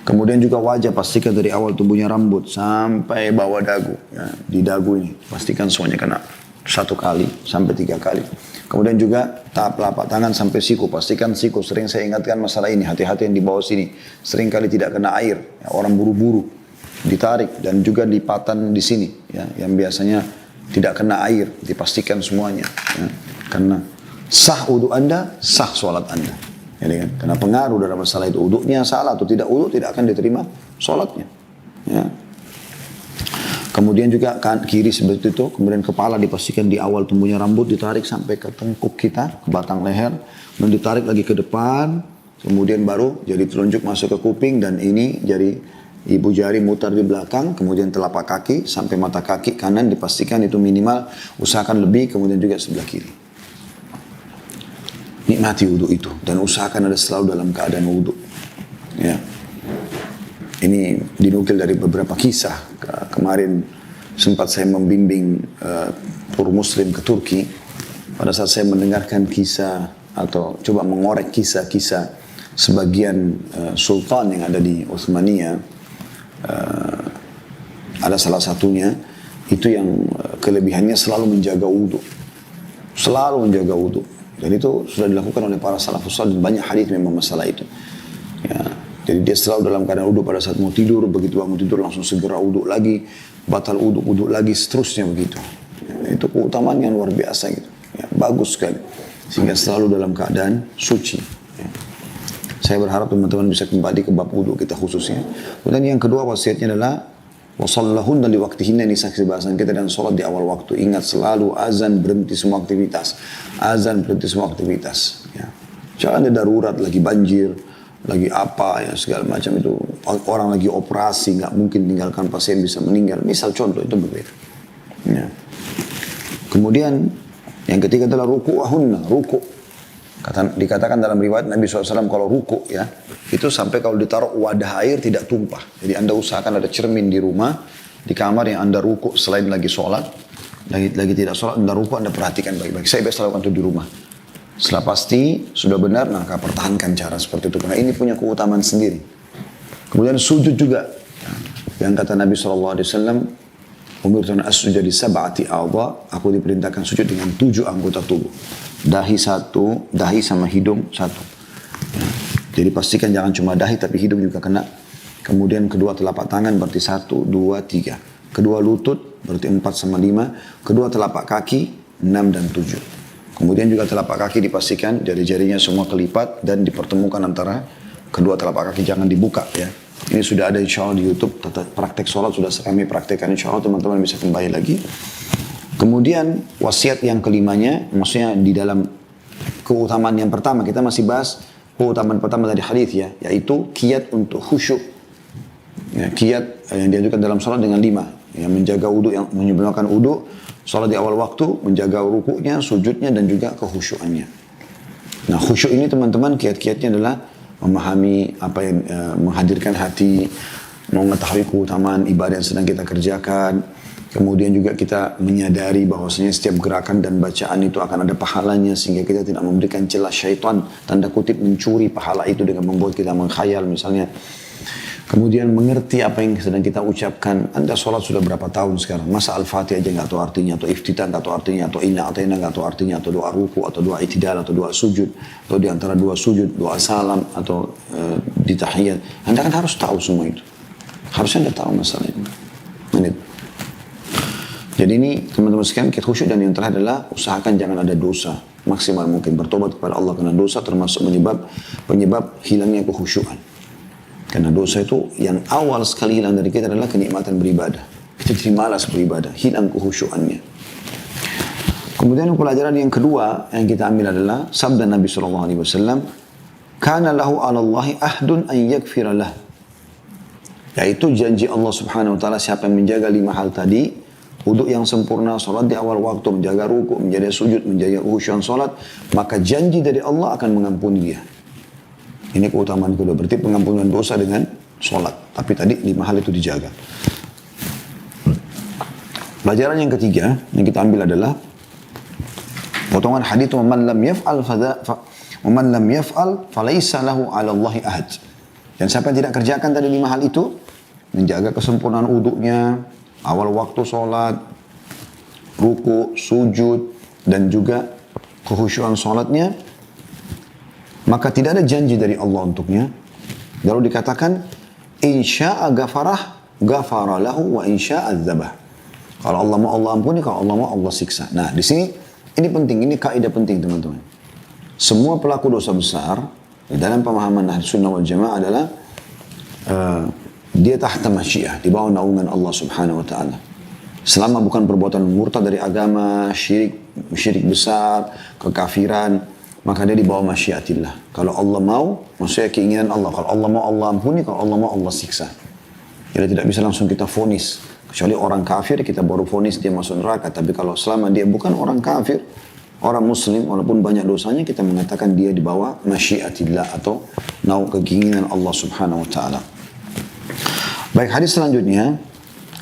S2: Kemudian juga wajah, pastikan dari awal tumbuhnya rambut sampai bawah dagu. Ya. Di dagu ini, pastikan semuanya kena 1 kali sampai 3 kali. Kemudian juga tahap telapak tangan sampai siku. Pastikan siku, sering saya ingatkan masalah ini. Hati-hati yang di bawah sini. Sering kali tidak kena air. Ya, orang buru-buru ditarik, dan juga lipatan di sini ya, yang biasanya tidak kena air, dipastikan semuanya ya. Karena sah wudhu Anda, sah sholat Anda ya, kan? Karena pengaruh dalam masalah itu, wudhunya salah atau tidak wudhu tidak akan diterima sholatnya ya. Kemudian juga kan kiri seperti itu. Kemudian kepala dipastikan di awal tumbuhnya rambut ditarik sampai ke tengkuk kita, ke batang leher, dan ditarik lagi ke depan. Kemudian baru jari telunjuk masuk ke kuping, dan ini jari ibu jari mutar di belakang. Kemudian telapak kaki sampai mata kaki kanan dipastikan itu minimal, usahakan lebih. Kemudian juga sebelah kiri. Nikmati wudhu itu dan usahakan ada selalu dalam keadaan wudhu ya. Ini dinukil dari beberapa kisah. Kemarin sempat saya membimbing tur muslim ke Turki. Pada saat saya mendengarkan kisah atau coba mengorek kisah-kisah sebagian sultan yang ada di Utsmaniyah, ada salah satunya itu yang kelebihannya selalu menjaga wudhu. Selalu menjaga wudhu. Dan itu sudah dilakukan oleh para salafus salih, dan banyak hadis memang masalah itu ya. Jadi dia selalu dalam keadaan wudhu pada saat mau tidur. Begitu bangun tidur langsung segera wudhu lagi, batal wudhu lagi, seterusnya begitu ya. Itu keutamaan yang luar biasa gitu ya, bagus sekali, sehingga selalu dalam keadaan suci ya. Saya berharap teman-teman bisa kembali ke bab wudhu kita khususnya. Kemudian yang kedua wasiatnya adalah wasallahunna li waktihinna, ini saksi bahasan kita, dan sholat di awal waktu. Ingat selalu azan berhenti semua aktivitas. Azan berhenti semua aktivitas ya. Jangan ada darurat, lagi banjir, lagi apa ya segala macam itu. Orang lagi operasi, nggak mungkin tinggalkan pasien bisa meninggal. Misal contoh itu berbeda ya. Kemudian yang ketiga adalah ruku'ahunna, ruku'. Dikatakan dalam riwayat Nabi SAW kalau ruku' ya, itu sampai kalau ditaruh wadah air tidak tumpah. Jadi Anda usahakan ada cermin di rumah, di kamar yang Anda ruku' selain lagi sholat. Lagi tidak sholat, Anda ruku', Anda perhatikan baik-baik. Saya biasa lakukan itu di rumah. Setelah pasti sudah benar, maka pertahankan cara seperti itu. Karena ini punya keutamaan sendiri. Kemudian sujud juga. Yang kata Nabi SAW, umirtu an asjuda li sab'ati a'dha, aku diperintahkan sujud dengan 7 anggota tubuh. Dahi 1, dahi sama hidung 1. Ya. Jadi pastikan jangan cuma dahi tapi hidung juga kena. Kemudian kedua telapak tangan berarti 1, 2, 3. Kedua lutut berarti 4 sama 5. Kedua telapak kaki 6 dan 7. Kemudian juga telapak kaki dipastikan jari-jarinya semua kelipat dan dipertemukan antara kedua telapak kaki, jangan dibuka ya. Ini sudah ada insya Allah di YouTube, praktek sholat sudah kami praktekkan, insya Allah teman-teman bisa kembali lagi. Kemudian wasiat yang kelimanya, maksudnya di dalam keutamaan yang pertama, kita masih bahas keutamaan pertama dari hadis ya, yaitu kiat untuk khusyuk. Ya, kiat yang diajukan dalam sholat dengan 5, yang menjaga wudhu, yang menyempurnakan wudhu, sholat di awal waktu, menjaga rukuknya, sujudnya, dan juga kekhusyukannya. Nah khusyuk ini teman-teman kiat-kiatnya adalah memahami apa yang menghadirkan hati, mengetahui keutamaan ibadah yang sedang kita kerjakan. Kemudian juga kita menyadari bahwasanya setiap gerakan dan bacaan itu akan ada pahalanya, sehingga kita tidak memberikan celah syaitan, tanda kutip mencuri pahala itu dengan membuat kita mengkhayal misalnya. Kemudian mengerti apa yang sedang kita ucapkan. Anda sholat sudah berapa tahun sekarang? Masa Al-Fatihah aja nggak tahu artinya, atau iftitah nggak tahu artinya, atau inna atau inna nggak tahu artinya, atau doa ruku, atau doa itidal, atau doa sujud, atau di antara dua sujud, doa salam, atau di tahiyat. Anda kan harus tahu semua itu. Harusnya Anda tahu masalah ini. Menit. Jadi ini teman-teman sekalian, kita khusyuk, dan yang terakhir adalah usahakan jangan ada dosa. Maksimal mungkin bertobat kepada Allah karena dosa termasuk penyebab hilangnya kekhusyukan. Karena dosa itu yang awal sekali hilang dari kita adalah kenikmatan beribadah. Kita jadi malas beribadah, hilang kekhusyuannya. Kemudian pelajaran yang kedua yang kita ambil adalah sabda Nabi SAW, "Kana lahu 'ala Allahi ahdun an yaghfira lah." Yaitu janji Allah Subhanahu wa taala, siapa yang menjaga 5 hal tadi, wudu yang sempurna, salat di awal waktu, menjaga ruku, menjaga sujud, menjaga khusyuan salat, maka janji dari Allah akan mengampuni dia. Ini keutamaan kedua, berarti pengampunan dosa dengan sholat. Tapi tadi 5 hal itu dijaga. Pelajaran yang ketiga yang kita ambil adalah potongan hadits "Man lam yaf'al falaysa lahu 'ala Allahi ahad." Dan siapa yang tidak kerjakan tadi 5 hal itu, menjaga kesempurnaan wudunya, awal waktu sholat, ruku, sujud, dan juga kekhusyuan sholatnya, maka tidak ada janji dari Allah untuknya. Lalu dikatakan, insya'a ghafara lahu wa insya'a adzabah. Kalau Allah mau Allah ampuni, kalau Allah mau Allah siksa. Nah, di sini ini penting, ini kaidah penting teman-teman. Semua pelaku dosa besar di dalam pemahaman Ahlussunnah wal Jamaah adalah dia tahta masyiah, di bawah naungan Allah Subhanahu wa taala. Selama bukan perbuatan murtad dari agama, syirik besar, kekafiran, maka dia di bawah masyiatillah. Kalau Allah mau, maksudnya keinginan Allah. Kalau Allah mau Allah ampuni, kalau Allah mau Allah siksa. Jadi tidak bisa langsung kita vonis. Kecuali orang kafir, kita baru vonis dia masuk neraka. Tapi kalau selama dia bukan orang kafir, orang muslim, walaupun banyak dosanya, kita mengatakan dia di bawah masyiatillah, atau keinginan Allah Subhanahu wa ta'ala. Baik, hadis selanjutnya.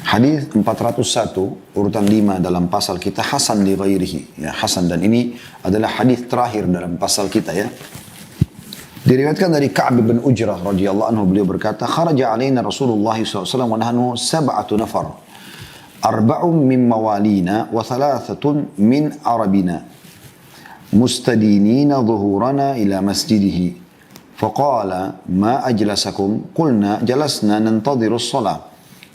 S2: Hadis 401, urutan 5 dalam pasal kita, Hasan li ghairihi. Ya, Hasan, dan ini adalah hadis terakhir dalam pasal kita ya. Diriwayatkan dari Ka'b bin Ujrah radhiyallahu anhu, beliau berkata, "Kharaja alaina Rasulullah SAW wa nahnu 7 nafar. 4 min mawalina wa 3 min arabina. Mustadinina dhuhurana ila masjidihi. Faqala, ma ajlasakum? Qulna jalasna nantadhiru as-salah.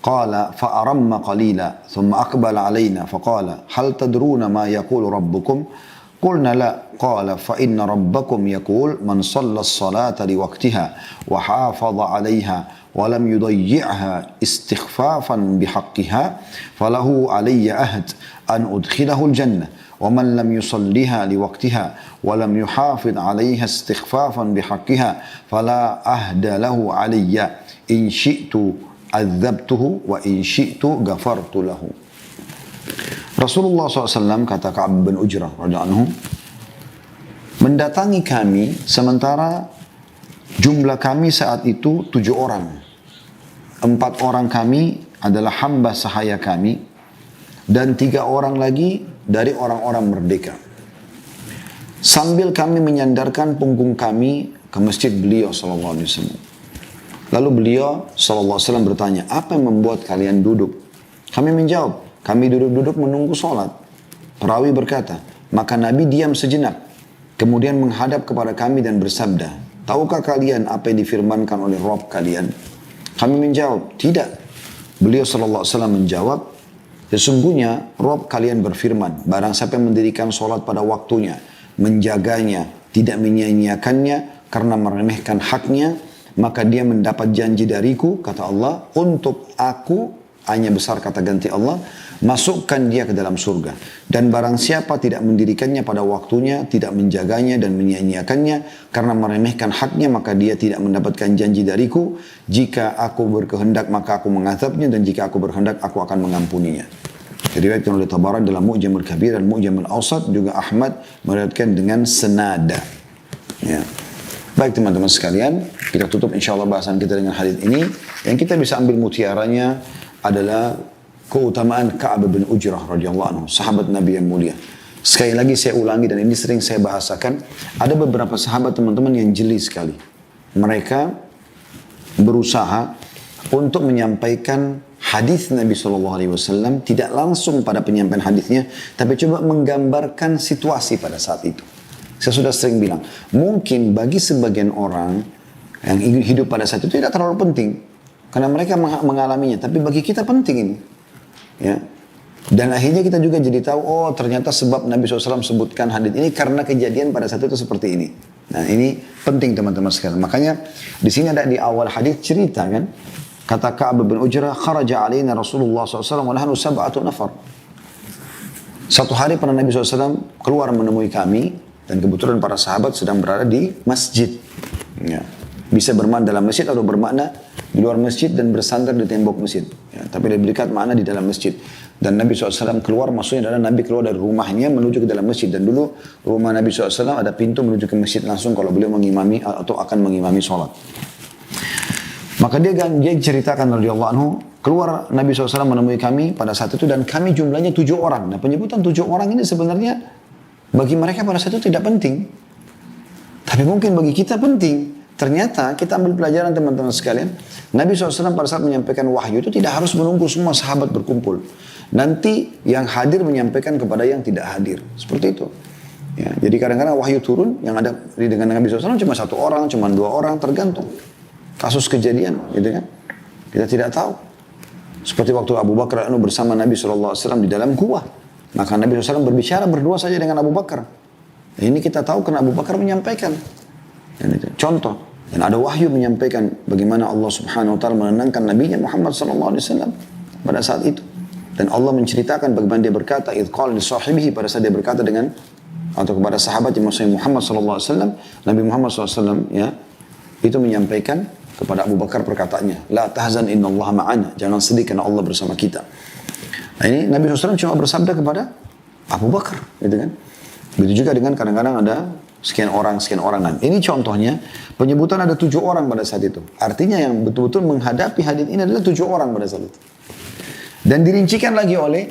S2: قال فأرم قليلا ثم أقبل علينا فقال هل تدرون ما يقول ربكم؟ قلنا لا. قال فإن ربكم يقول من صلى الصلاة لوقتها وحافظ عليها ولم يضيعها استخفافا بحقها فله علي عهد أن أدخله الجنة ومن لم يصلها لوقتها ولم يحافظ عليها استخفافا بحقها فلا عهد له علي إن شئت adzabtuhu wa in syi'tu ghafartu lahu." Rasulullah SAW, kata Ka'ab bin Ujrah radhiyallahu anhu, mendatangi kami sementara jumlah kami saat itu 7 orang. 4 orang kami adalah hamba sahaya kami, dan 3 orang lagi dari orang-orang merdeka. Sambil kami menyandarkan punggung kami ke masjid beliau sallallahu alaihi wasallam. Lalu beliau SAW bertanya, "Apa yang membuat kalian duduk?" Kami menjawab, "Kami duduk-duduk menunggu sholat." Perawi berkata, maka Nabi diam sejenak, kemudian menghadap kepada kami dan bersabda, "Tahukah kalian apa yang difirmankan oleh Rabb kalian?" Kami menjawab, "Tidak." Beliau SAW menjawab, "Sesungguhnya Rabb kalian berfirman, barang siapa yang mendirikan sholat pada waktunya, menjaganya, tidak menyia-nyiakannya karena meremehkan haknya, maka dia mendapat janji dariku," kata Allah, "untuk aku," hanya besar kata ganti Allah, "masukkan dia ke dalam surga. Dan barang siapa tidak mendirikannya pada waktunya, tidak menjaganya dan menyia-nyiakannya karena meremehkan haknya, maka dia tidak mendapatkan janji dariku. Jika aku berkehendak maka aku mengazabnya, dan jika aku berkehendak aku akan mengampuninya." Diriwayatkan oleh Tabarani dalam Mu'jamul Kabir dan Mu'jamul Awsat, juga Ahmad meriwayatkan dengan senada. Ya. Baik teman-teman sekalian, kita tutup insya Allah bahasan kita dengan hadis ini. Yang kita bisa ambil mutiaranya adalah keutamaan Ka'ab bin Ujrah radhiyallahu anhu, sahabat Nabi yang mulia. Sekali lagi saya ulangi, dan ini sering saya bahasakan, ada beberapa sahabat teman-teman yang jeli sekali. Mereka berusaha untuk menyampaikan hadis Nabi SAW, tidak langsung pada penyampaian hadisnya, tapi coba menggambarkan situasi pada saat itu. Saya sudah sering bilang, mungkin bagi sebagian orang yang hidup pada saat itu tidak terlalu penting, karena mereka mengalaminya, tapi bagi kita penting ini. Ya. Dan akhirnya kita juga jadi tahu, oh ternyata sebab Nabi SAW sebutkan hadis ini karena kejadian pada saat itu seperti ini. Nah ini penting teman-teman sekalian. Makanya di sini ada di awal hadis cerita kan, kata Ka'ab bin Ujrah, kharaja alaina Rasulullah SAW wa nahnu sab'atu nafar. Satu hari pernah Nabi SAW keluar menemui kami, dan kebetulan para sahabat sedang berada di masjid. Ya. Bisa bermakna dalam masjid atau bermakna di luar masjid dan bersandar di tembok masjid. Ya, tapi lebih dekat makna di dalam masjid. Dan Nabi SAW keluar, maksudnya adalah Nabi keluar dari rumahnya menuju ke dalam masjid. Dan dulu rumah Nabi SAW ada pintu menuju ke masjid langsung kalau beliau mengimami atau akan mengimami sholat. Maka dia ceritakan radhiyallahu anhu, keluar Nabi SAW menemui kami pada saat itu dan kami jumlahnya 7 orang. Nah penyebutan 7 orang ini sebenarnya bagi mereka pada saat itu tidak penting. Tapi mungkin bagi kita penting. Ternyata kita ambil pelajaran teman-teman sekalian. Nabi SAW pada saat menyampaikan wahyu itu tidak harus menunggu semua sahabat berkumpul. Nanti yang hadir menyampaikan kepada yang tidak hadir. Seperti itu. Ya, jadi kadang-kadang wahyu turun, yang ada dengan Nabi SAW cuma 1 orang, cuma 2 orang, tergantung. Kasus kejadian, gitu kan. Kita tidak tahu. Seperti waktu Abu Bakar bersama Nabi SAW di dalam gua. Maka Nabi SAW berbicara berdua saja dengan Abu Bakar. Nah, ini kita tahu karena Abu Bakar menyampaikan. Dan itu contoh. Dan ada wahyu menyampaikan bagaimana Allah Subhanahu Wa Taala menenangkan Nabi Muhammad SAW pada saat itu. Dan Allah menceritakan bagaimana dia berkata, idh qala li sahibihi, pada saat dia berkata dengan atau kepada sahabat yang maksudnya Muhammad SAW, Nabi Muhammad SAW ya, itu menyampaikan kepada Abu Bakar perkataannya, la tahzan innallaha ma'ana, jangan sedih karena Allah bersama kita. Nah ini Nabi SAW cuma bersabda kepada Abu Bakar, gitu kan. Begitu juga dengan kadang-kadang ada sekian orangan. Ini contohnya, penyebutan ada 7 orang pada saat itu. Artinya yang betul-betul menghadapi hadis ini adalah 7 orang pada saat itu. Dan dirincikan lagi oleh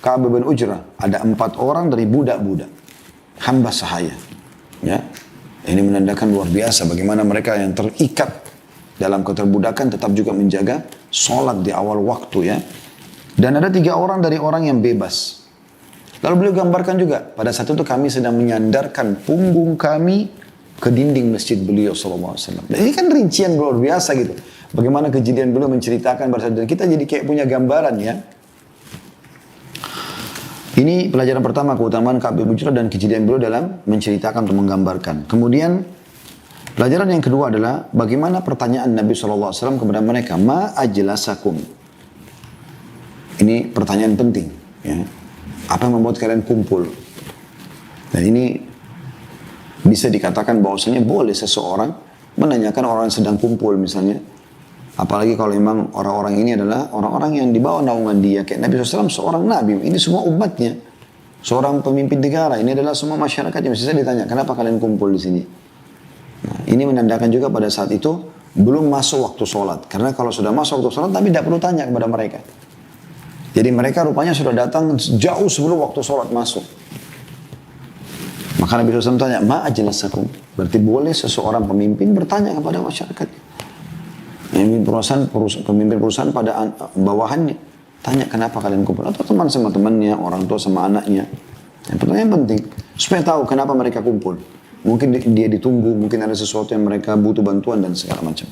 S2: Ka'ab bin Ujrah, ada 4 orang dari budak-budak, hamba sahaya. Ya, ini menandakan luar biasa bagaimana mereka yang terikat dalam keterbudakan tetap juga menjaga sholat di awal waktu ya. Dan ada 3 orang dari orang yang bebas. Lalu beliau gambarkan juga, pada saat itu kami sedang menyandarkan punggung kami ke dinding masjid beliau SAW. Dan ini kan rincian luar biasa gitu. Bagaimana kejadian beliau menceritakan pada saat itu. Kita jadi kayak punya gambaran ya. Ini pelajaran pertama, keutamaan Ka'ab bin Ujrah dan kejadian beliau dalam menceritakan atau menggambarkan. Kemudian pelajaran yang kedua adalah bagaimana pertanyaan Nabi SAW kepada mereka. Ma ajlasakum. Ini pertanyaan penting ya. Apa yang membuat kalian kumpul? Dan ini bisa dikatakan bahwasanya boleh seseorang menanyakan orang yang sedang kumpul misalnya. Apalagi kalau memang orang-orang ini adalah orang-orang yang dibawa naungan dia. Kayak Nabi SAW seorang Nabi. Ini semua umatnya. Seorang pemimpin negara. Ini adalah semua masyarakatnya. Mesti saya ditanya, kenapa kalian kumpul di sini? Nah, ini menandakan juga pada saat itu belum masuk waktu sholat. Karena kalau sudah masuk waktu sholat, Nabi tidak perlu tanya kepada mereka. Jadi mereka rupanya sudah datang jauh sebelum waktu sholat masuk. Maka Nabi SAW tanya, ma ajlasakum. Berarti boleh seseorang pemimpin bertanya kepada masyarakat. Pemimpin perusahaan pada bawahannya. Tanya kenapa kalian kumpul. Atau teman sama temannya, orang tua sama anaknya. Yang pertanyaan penting. Supaya tahu kenapa mereka kumpul. Mungkin dia ditunggu, mungkin ada sesuatu yang mereka butuh bantuan dan segala macam.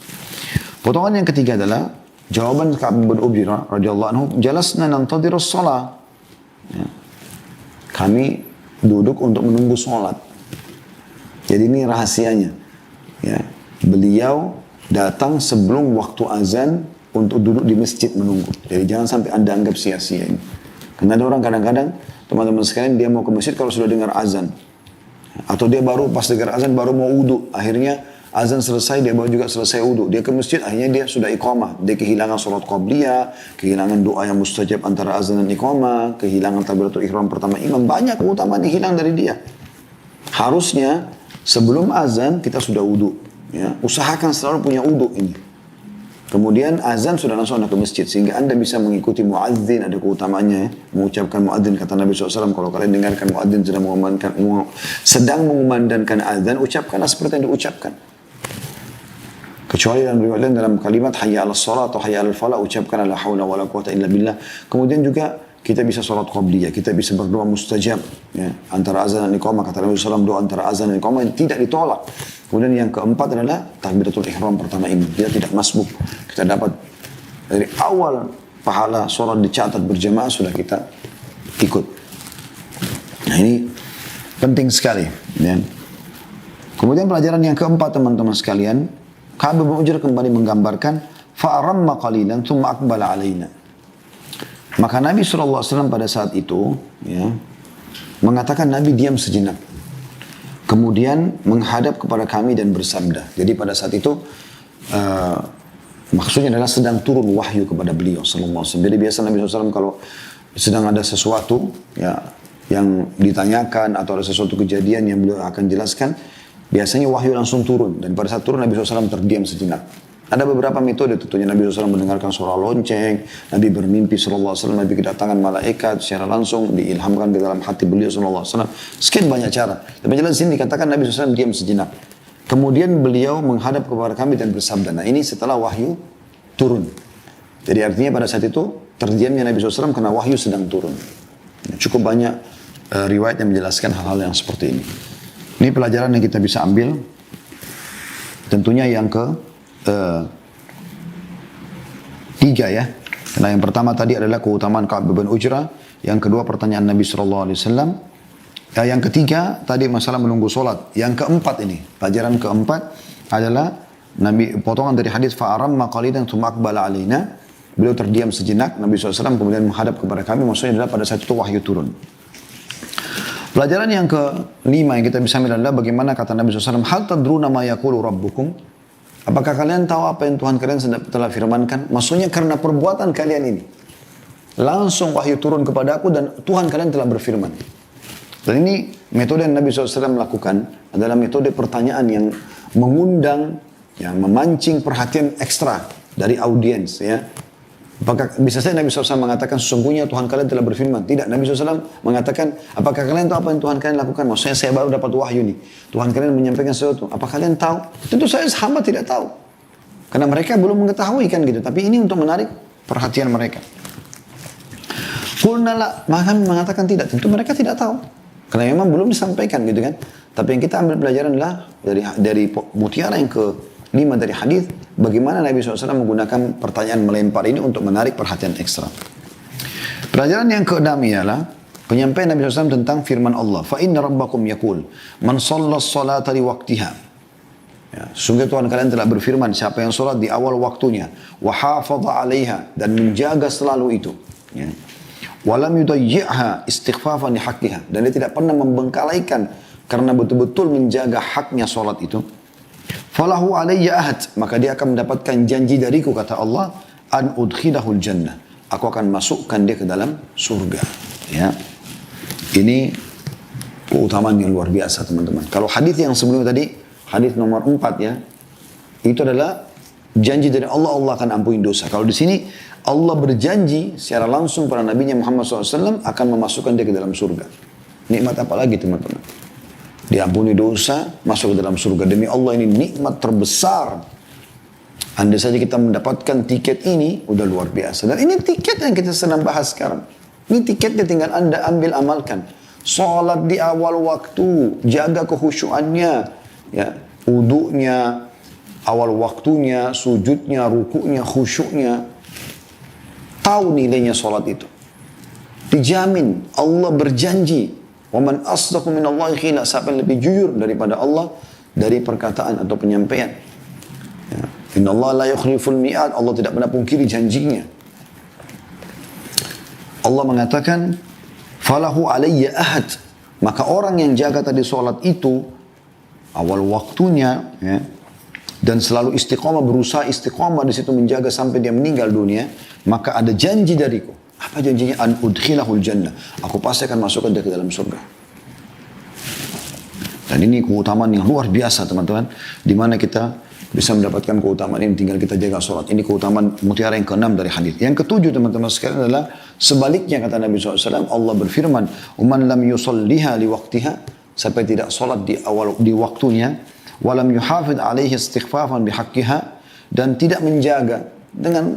S2: Potongan yang ketiga adalah jawaban Ka'ab bin Ujrah radhiyallahu anhu, jalasna nantadhir as-shalah. Ya. Kami duduk untuk menunggu sholat. Jadi ini rahasianya. Ya. Beliau datang sebelum waktu azan untuk duduk di masjid menunggu. Jadi jangan sampai Anda anggap sia-sia ini. Karena ada orang kadang-kadang, teman-teman sekalian, dia mau ke masjid kalau sudah dengar azan. Atau dia baru pas dengar azan baru mau wudu. Akhirnya azan selesai, dia baru juga selesai wudu. Dia ke masjid, akhirnya dia sudah iqamah. Dia kehilangan sholat qabliyah, kehilangan doa yang mustajab antara azan dan iqamah, kehilangan takbiratul ihram pertama imam. Banyak keutamaan yang hilang dari dia. Harusnya sebelum azan kita sudah wudu. Ya, usahakan selalu punya wudu ini. Kemudian azan sudah langsung Anda ke masjid. Sehingga Anda bisa mengikuti muadzin, ada keutamaannya ya. Mengucapkan muadzin, kata Nabi SAW, kalau kalian dengarkan muadzin sedang mengumandangkan azan, ucapkanlah seperti yang diucapkan. Kecuali dalam riwayat lain dalam kalimat hayya 'alas shalah atau hayya 'alal falah ucapkan la haula wala quwata illa billah. Kemudian juga kita bisa sholat qabliyah, kita bisa berdoa mustajab ya. Antara azan dan iqamah, kata Nabi SAW, doa antara azan dan iqamah tidak ditolak. Kemudian yang keempat adalah takbiratul ihram pertama ini, kita tidak masbuk, kita dapat dari awal pahala sholat dicatat berjamaah sudah kita ikut. Nah ini penting sekali ya. Kemudian pelajaran yang keempat teman-teman sekalian, Ka'ab bin Ujrah kembali menggambarkan fa'aramma qalilan thumma aqbala alaina. Maka Nabi SAW pada saat itu ya, mengatakan Nabi diam sejenak. Kemudian menghadap kepada kami dan bersabda. Jadi pada saat itu maksudnya adalah sedang turun wahyu kepada beliau SAW. Jadi biasa Nabi SAW kalau sedang ada sesuatu ya, yang ditanyakan atau ada sesuatu kejadian yang beliau akan jelaskan, biasanya wahyu langsung turun. Dan pada saat turun Nabi SAW terdiam sejenak. Ada beberapa metode tentunya. Nabi SAW mendengarkan suara lonceng, Nabi bermimpi SAW, Nabi kedatangan malaikat secara langsung, diilhamkan ke dalam hati beliau SAW. Sekian banyak cara. Tapi jelas di sini dikatakan Nabi SAW diam sejenak. Kemudian beliau menghadap kepada kami dan bersabda. Nah ini setelah wahyu turun. Jadi artinya pada saat itu terdiamnya Nabi SAW karena wahyu sedang turun. Cukup banyak riwayat yang menjelaskan hal-hal yang seperti ini. Ini pelajaran yang kita bisa ambil. Tentunya yang tiga ya. Nah yang pertama tadi adalah keutamaan Ka'ab bin Ujrah. Yang kedua pertanyaan Nabi SAW. Yang ketiga tadi masalah menunggu solat. Yang keempat ini, pelajaran keempat adalah Nabi potongan dari hadis fa'aramma qalilan tsumma aqbala alaina. Beliau terdiam sejenak, Nabi SAW kemudian menghadap kepada kami. Maksudnya adalah pada saat itu wahyu turun. Pelajaran yang kelima yang kita bisa ambil adalah bagaimana kata Nabi SAW, hal tadruna ma yaqulu rabbukum? Apakah kalian tahu apa yang Tuhan kalian telah firmankan? Maksudnya karena perbuatan kalian ini. Langsung wahyu turun kepada aku dan Tuhan kalian telah berfirman. Dan ini metode yang Nabi SAW lakukan adalah metode pertanyaan yang mengundang, yang memancing perhatian ekstra dari audiens ya. Apakah bisa saja Nabi SAW mengatakan sesungguhnya Tuhan kalian telah berfirman? Tidak, Nabi SAW mengatakan apakah kalian tahu apa yang Tuhan kalian lakukan? Maksudnya saya baru dapat wahyu nih. Tuhan kalian menyampaikan sesuatu. Apa kalian tahu? Tentu saya hamba tidak tahu. Karena mereka belum mengetahui kan gitu. Tapi ini untuk menarik perhatian mereka. Qulna maka mengatakan tidak. Tentu mereka tidak tahu. Karena memang belum disampaikan gitu kan. Tapi yang kita ambil pelajaran adalah dari mutiara yang ke-5 dari hadis, bagaimana Nabi SAW menggunakan pertanyaan melempar ini untuk menarik perhatian ekstra. Pelajaran yang ke-6 ialah penyampaian Nabi SAW tentang firman Allah. Fa inna rabbakum yaqul man shallas salata li waqtiha. Ya, sungguh Tuhan kalian telah berfirman siapa yang salat di awal waktunya wa hafadha 'alaiha dan menjaga selalu itu. Ya. Walam yudayyi'ha istighfafan li haqqiha, dan dia tidak pernah membengkalaikan karena betul-betul menjaga haknya salat itu. Falahu alayya ahad, maka dia akan mendapatkan janji dariku kata Allah, an udkhilahul jannah, aku akan masukkan dia ke dalam surga. Ya, ini keutamaan yang luar biasa teman-teman. Kalau hadis yang sebelumnya tadi, hadis nomor 4 ya, itu adalah janji dari Allah, Allah akan ampuni dosa. Kalau di sini Allah berjanji secara langsung pada Nabi Muhammad SAW akan memasukkan dia ke dalam surga. Nikmat apa lagi teman-teman? Diampuni dosa, masuk ke dalam surga. Demi Allah ini nikmat terbesar. Andai saja kita mendapatkan tiket ini, udah luar biasa. Dan ini tiket yang kita sedang bahas sekarang. Ini tiketnya tinggal Anda ambil, amalkan. Salat di awal waktu, jaga kekhusyuannya, ya, wudunya, awal waktunya, sujudnya, rukuknya, khusyuknya. Tahu nilainya salat itu. Dijamin, Allah berjanji. Waman asdaqu minallahi qila, siapa yang lebih jujur daripada Allah dari perkataan atau penyampaian. Ya. Innallaha la yukhliful mi'ad, Allah tidak pernah pungkiri janjinya. Allah mengatakan falahu alayya ahad, maka orang yang jaga tadi salat itu awal waktunya ya, dan selalu istiqamah, berusaha istiqamah di situ menjaga sampai dia meninggal dunia, maka ada janji dariku. Apa janjinya? An udkhilahul jannah, aku pasti akan masukkan dia ke dalam surga. Dan ini keutamaan yang luar biasa teman-teman, di mana kita bisa mendapatkan keutamaan ini tinggal kita jaga sholat. Ini keutamaan mutiara yang ke-6 dari hadis. Yang ke-7 teman-teman sekalian adalah sebaliknya kata Nabi SAW, Allah berfirman, "Man lam yusalliha li waqtiha", sampai tidak sholat di waktunya, "walam yuhafid alaihi istighfafan bihaqqiha", dan tidak menjaga dengan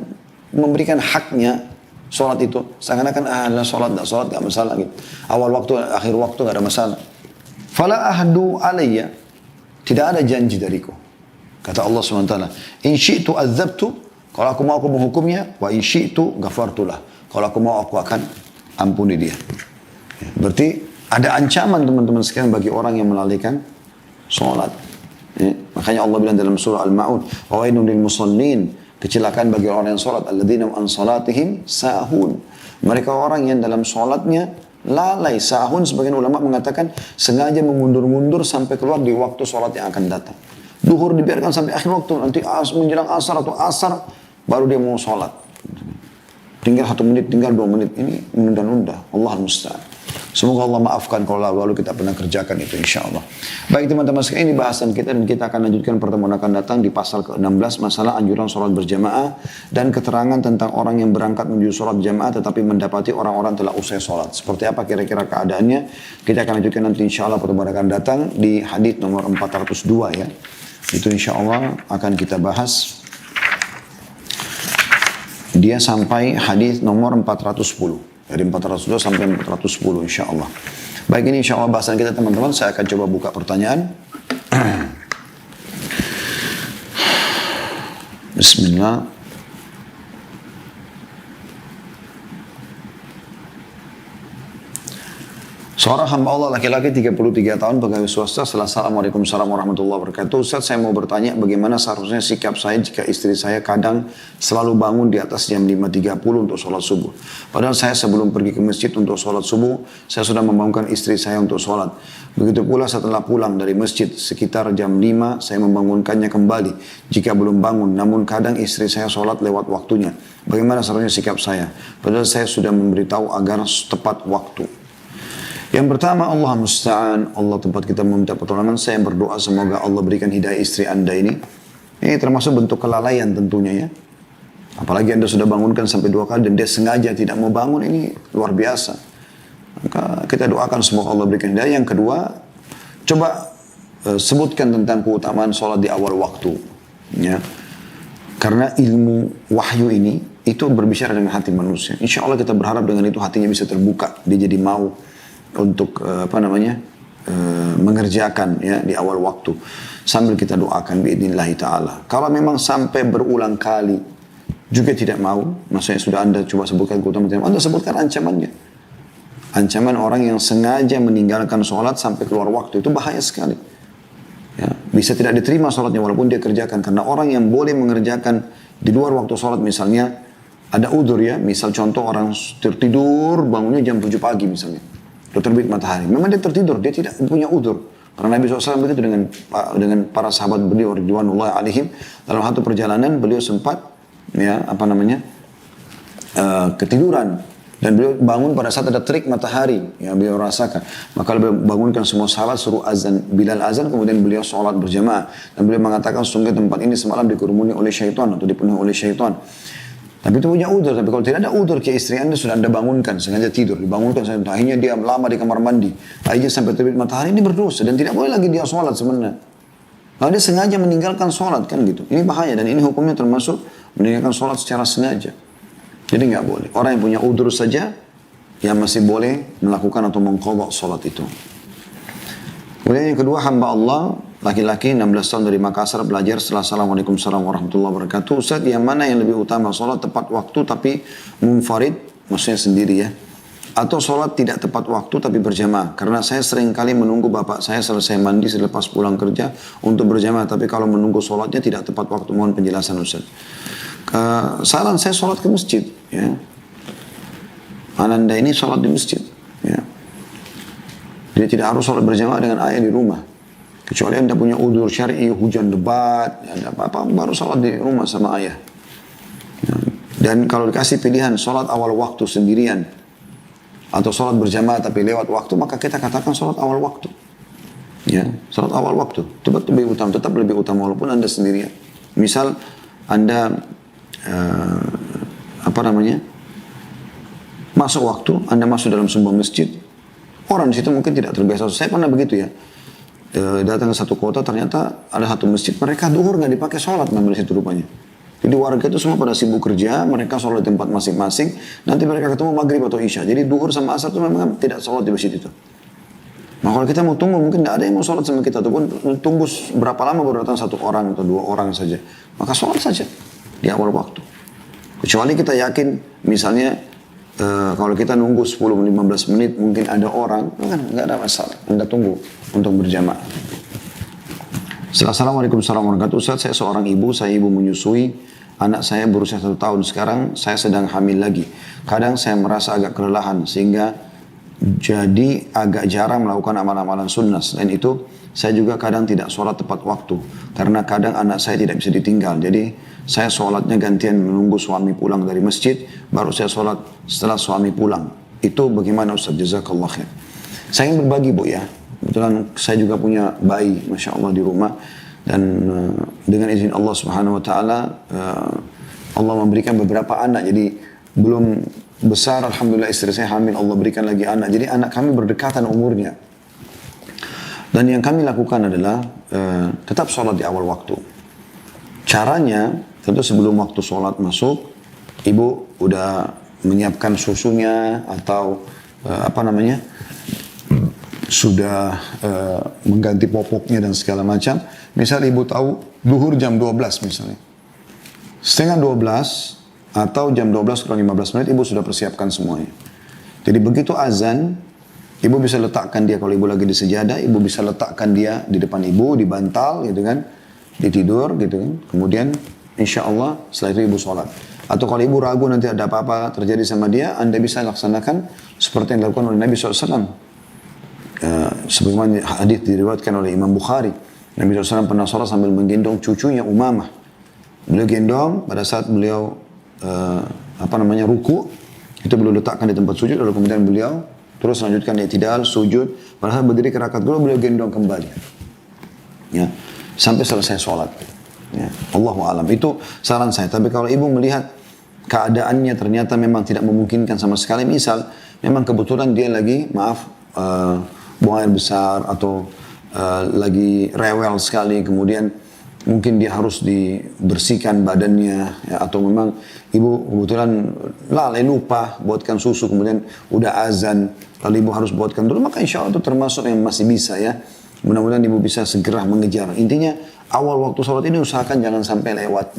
S2: memberikan haknya sholat itu, seakan-akan adalah sholat gak masalah gitu. Awal waktu, akhir waktu gak ada masalah. Fala ahdu alayya, tidak ada janji dariku. Kata Allah SWT, in syi'tu adzabtu, kalau aku mau aku menghukumnya, wa in syi'tu ghafartulah, kalau aku mau aku akan ampuni dia. Berarti ada ancaman teman-teman sekalian bagi orang yang melalaikan sholat. Makanya Allah bilang dalam surah Al-Ma'un, wa wailun lil musallin, kecelakaan bagi orang yang sholat, alladzina an salatihim sahun. Mereka orang yang dalam sholatnya lalai. Sahun sebagian ulama mengatakan sengaja mengundur-mundur sampai keluar di waktu sholat yang akan datang. Duhur dibiarkan sampai akhir waktu, nanti menjelang asar atau asar baru dia mau sholat. Tinggal 1 menit, tinggal 2 menit, ini menunda-nunda. Allah musta'an. Semoga Allah maafkan kalau lalu kita pernah kerjakan itu, insya Allah. Baik teman-teman sekalian, ini bahasan kita dan kita akan lanjutkan pertemuan akan datang di pasal ke-16, masalah anjuran sholat berjamaah dan keterangan tentang orang yang berangkat menuju sholat berjamaah tetapi mendapati orang-orang telah usai sholat. Seperti apa kira-kira keadaannya? Kita akan lanjutkan nanti insya Allah pertemuan akan datang di hadits nomor 402 ya. Itu insya Allah akan kita bahas. Dia sampai hadis nomor 410. Dari 402 sampai 410 insya Allah. Baik, ini insya Allah bahasan kita teman-teman. Saya akan coba buka pertanyaan. Bismillah. Seorang hamba Allah laki-laki 33 tahun pegawai swasta. Assalamualaikum warahmatullahi wabarakatuh. Ustaz, saya mau bertanya bagaimana seharusnya sikap saya jika istri saya kadang selalu bangun di atas jam 5.30 untuk sholat subuh. Padahal saya sebelum pergi ke masjid untuk sholat subuh, saya sudah membangunkan istri saya untuk sholat. Begitu pula setelah pulang dari masjid sekitar jam 5, saya membangunkannya kembali jika belum bangun. Namun kadang istri saya sholat lewat waktunya. Bagaimana seharusnya sikap saya? Padahal saya sudah memberitahu agar tepat waktu. Yang pertama, Allah musta'an, Allah tempat kita meminta pertolongan. Saya berdoa semoga Allah berikan hidayah istri anda ini. Ini termasuk bentuk kelalaian tentunya ya. Apalagi anda sudah bangunkan sampai 2 kali dan dia sengaja tidak mau bangun, ini luar biasa. Maka kita doakan semoga Allah berikan hidayah. Yang kedua, coba sebutkan tentang keutamaan sholat di awal waktu. Ya. Karena ilmu wahyu ini, itu berbicara dengan hati manusia. Insya Allah kita berharap dengan itu hatinya bisa terbuka. Dia jadi mau untuk mengerjakan ya di awal waktu sambil kita doakan biidznillah taala. Kalau memang sampai berulang kali juga tidak mau, maksudnya sudah anda coba sebutkan keutamaan, anda sebutkan ancamannya. Ancaman orang yang sengaja meninggalkan sholat sampai keluar waktu itu bahaya sekali. Ya, bisa tidak diterima sholatnya walaupun dia kerjakan, karena orang yang boleh mengerjakan di luar waktu sholat misalnya ada udzur ya, misal contoh orang tertidur bangunnya jam 7 pagi misalnya. Sudah terbit matahari. Memang dia tertidur, dia tidak punya udzur. Karena Nabi SAW begitu dengan para sahabat beliau ridwanullahi alaihim. Dalam satu perjalanan beliau sempat ketiduran. Dan beliau bangun pada saat ada terik matahari yang beliau rasakan. Maka beliau bangunkan semua sahabat, suruh azan, Bilal azan, kemudian beliau sholat berjamaah. Dan beliau mengatakan sungguh tempat ini semalam dikerumuni oleh syaitan atau dipenuhi oleh syaitan. Tapi itu punya udzur. Tapi kalau tidak ada udzur ke istri anda, sudah anda bangunkan, sengaja tidur, dibangunkan, akhirnya dia lama di kamar mandi, akhirnya sampai terbit matahari, ini berdosa dan tidak boleh lagi dia sholat sebenarnya. Kalau dia sengaja meninggalkan sholat kan gitu, ini bahaya dan ini hukumnya termasuk meninggalkan sholat secara sengaja. Jadi nggak boleh. Orang yang punya udzur saja yang masih boleh melakukan atau mengqadha sholat itu. Kemudian yang kedua, hamba Allah laki-laki 16 tahun dari Makassar belajar setelah Assalamualaikum warahmatullahi wabarakatuh. Ustaz, yang mana yang lebih utama, sholat tepat waktu tapi munfarid, maksudnya sendiri ya, atau sholat tidak tepat waktu tapi berjamaah? Karena saya sering kali menunggu bapak saya selesai mandi selepas pulang kerja untuk berjamaah, tapi kalau menunggu sholatnya tidak tepat waktu. Mohon penjelasan Ustaz. Saran saya sholat ke masjid ya. Ananda ini sholat di masjid ya. Dia tidak harus sholat berjamaah dengan ayah di rumah. Kecuali anda punya udzur syar'i, hujan lebat, ada apa-apa, baru sholat di rumah sama ayah. Dan kalau dikasih pilihan sholat awal waktu sendirian atau sholat berjamaah tapi lewat waktu, maka kita katakan sholat awal waktu. Ya, sholat awal waktu tetap lebih utama walaupun anda sendirian. Misal anda masuk waktu, anda masuk dalam sebuah masjid, orang di situ mungkin tidak terbiasa. Saya pernah begitu ya. Datang ke satu kota, ternyata ada satu masjid, mereka duhur nggak dipakai sholat memang di situ rupanya. Jadi warga itu semua pada sibuk kerja, mereka sholat di tempat masing-masing, nanti mereka ketemu maghrib atau isya. Jadi duhur sama asar itu memang tidak sholat di masjid itu. Nah kalau kita mau tunggu, mungkin tidak ada yang mau sholat sama kita, ataupun tunggu berapa lama baru datang 1 orang atau 2 orang saja. Maka sholat saja di awal waktu. Kecuali kita yakin, misalnya kalau kita nunggu 10-15 menit, mungkin ada orang, kan nggak ada masalah. Anda tunggu untuk berjamaah. Assalamualaikum warahmatullahi wabarakatuh. Ustaz, saya seorang ibu, saya ibu menyusui. Anak saya berusia 1 tahun sekarang, saya sedang hamil lagi. Kadang saya merasa agak kelelahan, sehingga jadi agak jarang melakukan amalan-amalan sunnah. Selain itu, saya juga kadang tidak sholat tepat waktu. Karena kadang anak saya tidak bisa ditinggal. Jadi, saya sholatnya gantian menunggu suami pulang dari masjid, baru saya sholat setelah suami pulang. Itu bagaimana Ustaz? Jazakallah khair. Saya ingin berbagi, Bu, ya. Kebetulan saya juga punya bayi, Masya Allah, di rumah. Dan dengan izin Allah Subhanahu Wa Taala, Allah memberikan beberapa anak. Jadi belum besar, Alhamdulillah istri saya hamil, Allah berikan lagi anak. Jadi anak kami berdekatan umurnya. Dan yang kami lakukan adalah tetap sholat di awal waktu. Caranya, tentu sebelum waktu sholat masuk, ibu udah menyiapkan susunya atau sudah mengganti popoknya dan segala macam. Misal ibu tahu duhur jam 12 misalnya. Setengah 12 atau jam 12 kurang 15 menit ibu sudah persiapkan semuanya. Jadi begitu azan, ibu bisa letakkan dia, kalau ibu lagi di sejadah, ibu bisa letakkan dia di depan ibu, di bantal gitu kan. Ditidur gitu kan. Kemudian insya Allah setelah itu ibu sholat. Atau kalau ibu ragu nanti ada apa-apa terjadi sama dia, Anda bisa laksanakan seperti yang dilakukan oleh Nabi SAW. Sebagaimana hadis diriwayatkan oleh Imam Bukhari. Nabi SAW pernah sholat sambil menggendong cucunya Umamah. Beliau gendong pada saat beliau ruku, itu beliau letakkan di tempat sujud, lalu kemudian beliau terus lanjutkan i'tidal, sujud. Pada saat berdiri ke rakaat kedua beliau gendong kembali. Ya, sampai selesai sholat. Ya, Allahu a'lam. Itu saran saya. Tapi kalau ibu melihat keadaannya ternyata memang tidak memungkinkan sama sekali, misal memang kebetulan dia lagi buang air besar atau lagi rewel sekali, kemudian mungkin dia harus dibersihkan badannya, ya, atau memang ibu kebetulan lalai lupa buatkan susu, kemudian udah azan, lalu ibu harus buatkan dulu, maka insya Allah itu termasuk yang masih bisa, ya. Mudah-mudahan ibu bisa segera mengejar. Intinya awal waktu sholat ini usahakan jangan sampai lewat,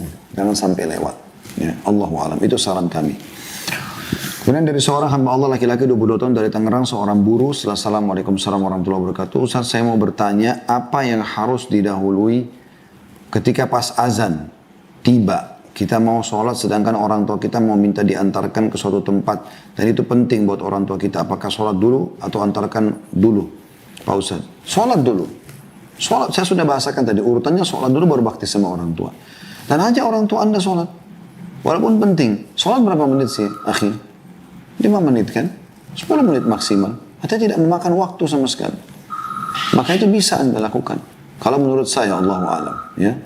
S2: ya. Allahu a'lam. Itu saran kami. Kemudian dari seorang hamba Allah laki-laki 22 tahun dari Tangerang, seorang buruh. Assalamualaikum warahmatullahi wabarakatuh. Ustaz, saya mau bertanya, apa yang harus didahului ketika pas azan tiba? Kita mau sholat sedangkan orang tua kita mau minta diantarkan ke suatu tempat. Dan itu penting buat orang tua kita. Apakah sholat dulu atau antarkan dulu? Pak Ustaz, sholat dulu. Sholat, saya sudah bahasakan tadi. Urutannya sholat dulu baru bakti sama orang tua. Dan aja orang tua Anda sholat. Walaupun penting. Sholat berapa menit sih, akhi? 5 menit kan? 10 menit maksimal. Atau tidak memakan waktu sama sekali. Maka itu bisa Anda lakukan. Kalau menurut saya, Allahu a'lam, ya.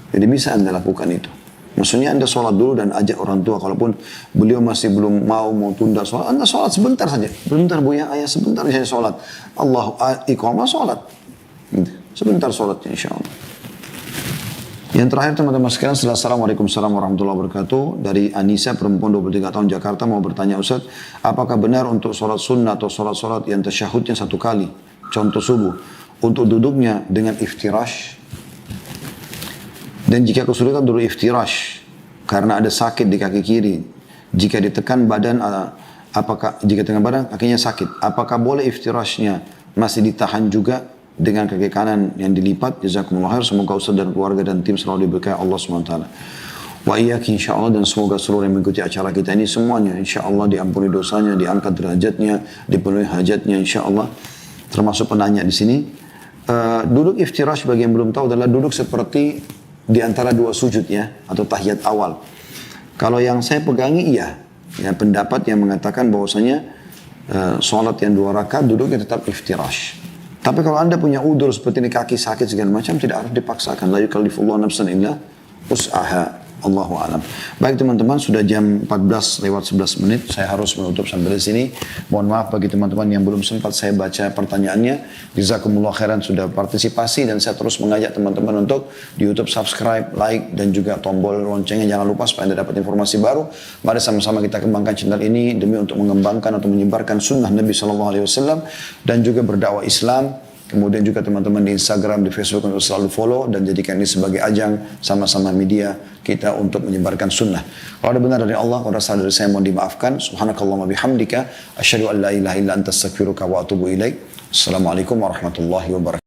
S2: Jadi bisa Anda lakukan itu. Maksudnya Anda sholat dulu dan ajak orang tua. Kalaupun beliau masih belum mau tunda sholat, Anda sholat sebentar saja. Sebentar Bu ya, ayah sebentar saja sholat. Allahu iqamah sholat. Sebentar sholatnya insya Allah. Yang terakhir teman-teman sekalian, Assalamualaikum warahmatullahi wabarakatuh. Dari Anissa, perempuan 23 tahun Jakarta, mau bertanya Ustaz, apakah benar untuk sholat sunnah atau sholat yang tasyahudnya 1 kali, contoh subuh, untuk duduknya dengan iftirash? Dan jika kesulitan duduk iftirash, karena ada sakit di kaki kiri, jika ditekan badan, jika tekan badan kakinya sakit, apakah boleh iftirashnya masih ditahan juga dengan kaki kanan yang dilipat? Jazakumullah khair. Semoga Ustaz dan keluarga dan tim selalu diberkahi Allah SWT. Wa iyyaki insyaAllah, dan semoga seluruh yang mengikuti acara kita ini semuanya insyaAllah diampuni dosanya, diangkat derajatnya, dipenuhi hajatnya insyaAllah. Termasuk penanya di sini. Duduk iftirash bagi yang belum tahu adalah duduk seperti di antara 2 sujud, ya, atau tahiyat awal. Kalau yang saya pegangi iya, ya, pendapat yang mengatakan bahwasanya sholat yang 2 rakaat duduknya tetap iftirash. Tapi kalau Anda punya udzur seperti ini, kaki sakit segala macam, tidak harus dipaksakan. La yukallifullahu nafsan illa wus'aha. Allahu a'lam. Baik teman-teman, sudah jam 14 lewat 11 menit. Saya harus menutup sampai di sini. Mohon maaf bagi teman-teman yang belum sempat saya baca pertanyaannya. Jazakumullah khairan sudah partisipasi, dan saya terus mengajak teman-teman untuk di YouTube subscribe, like, dan juga tombol loncengnya jangan lupa supaya Anda dapat informasi baru. Mari sama-sama kita kembangkan channel ini demi untuk mengembangkan atau menyebarkan sunnah Nabi SAW dan juga berdakwah Islam. Kemudian juga teman-teman di Instagram, di Facebook untuk selalu follow dan jadikan ini sebagai ajang sama-sama media kita untuk menyebarkan sunnah. Kalau ada benar dari Allah, kalau ada salah dari saya mohon dimaafkan. Subhanakallahumma bihamdika, asyhadu an la ilaha illa anta astaghfiruka wa atubu ilaik. Assalamualaikum warahmatullahi wabarakatuh.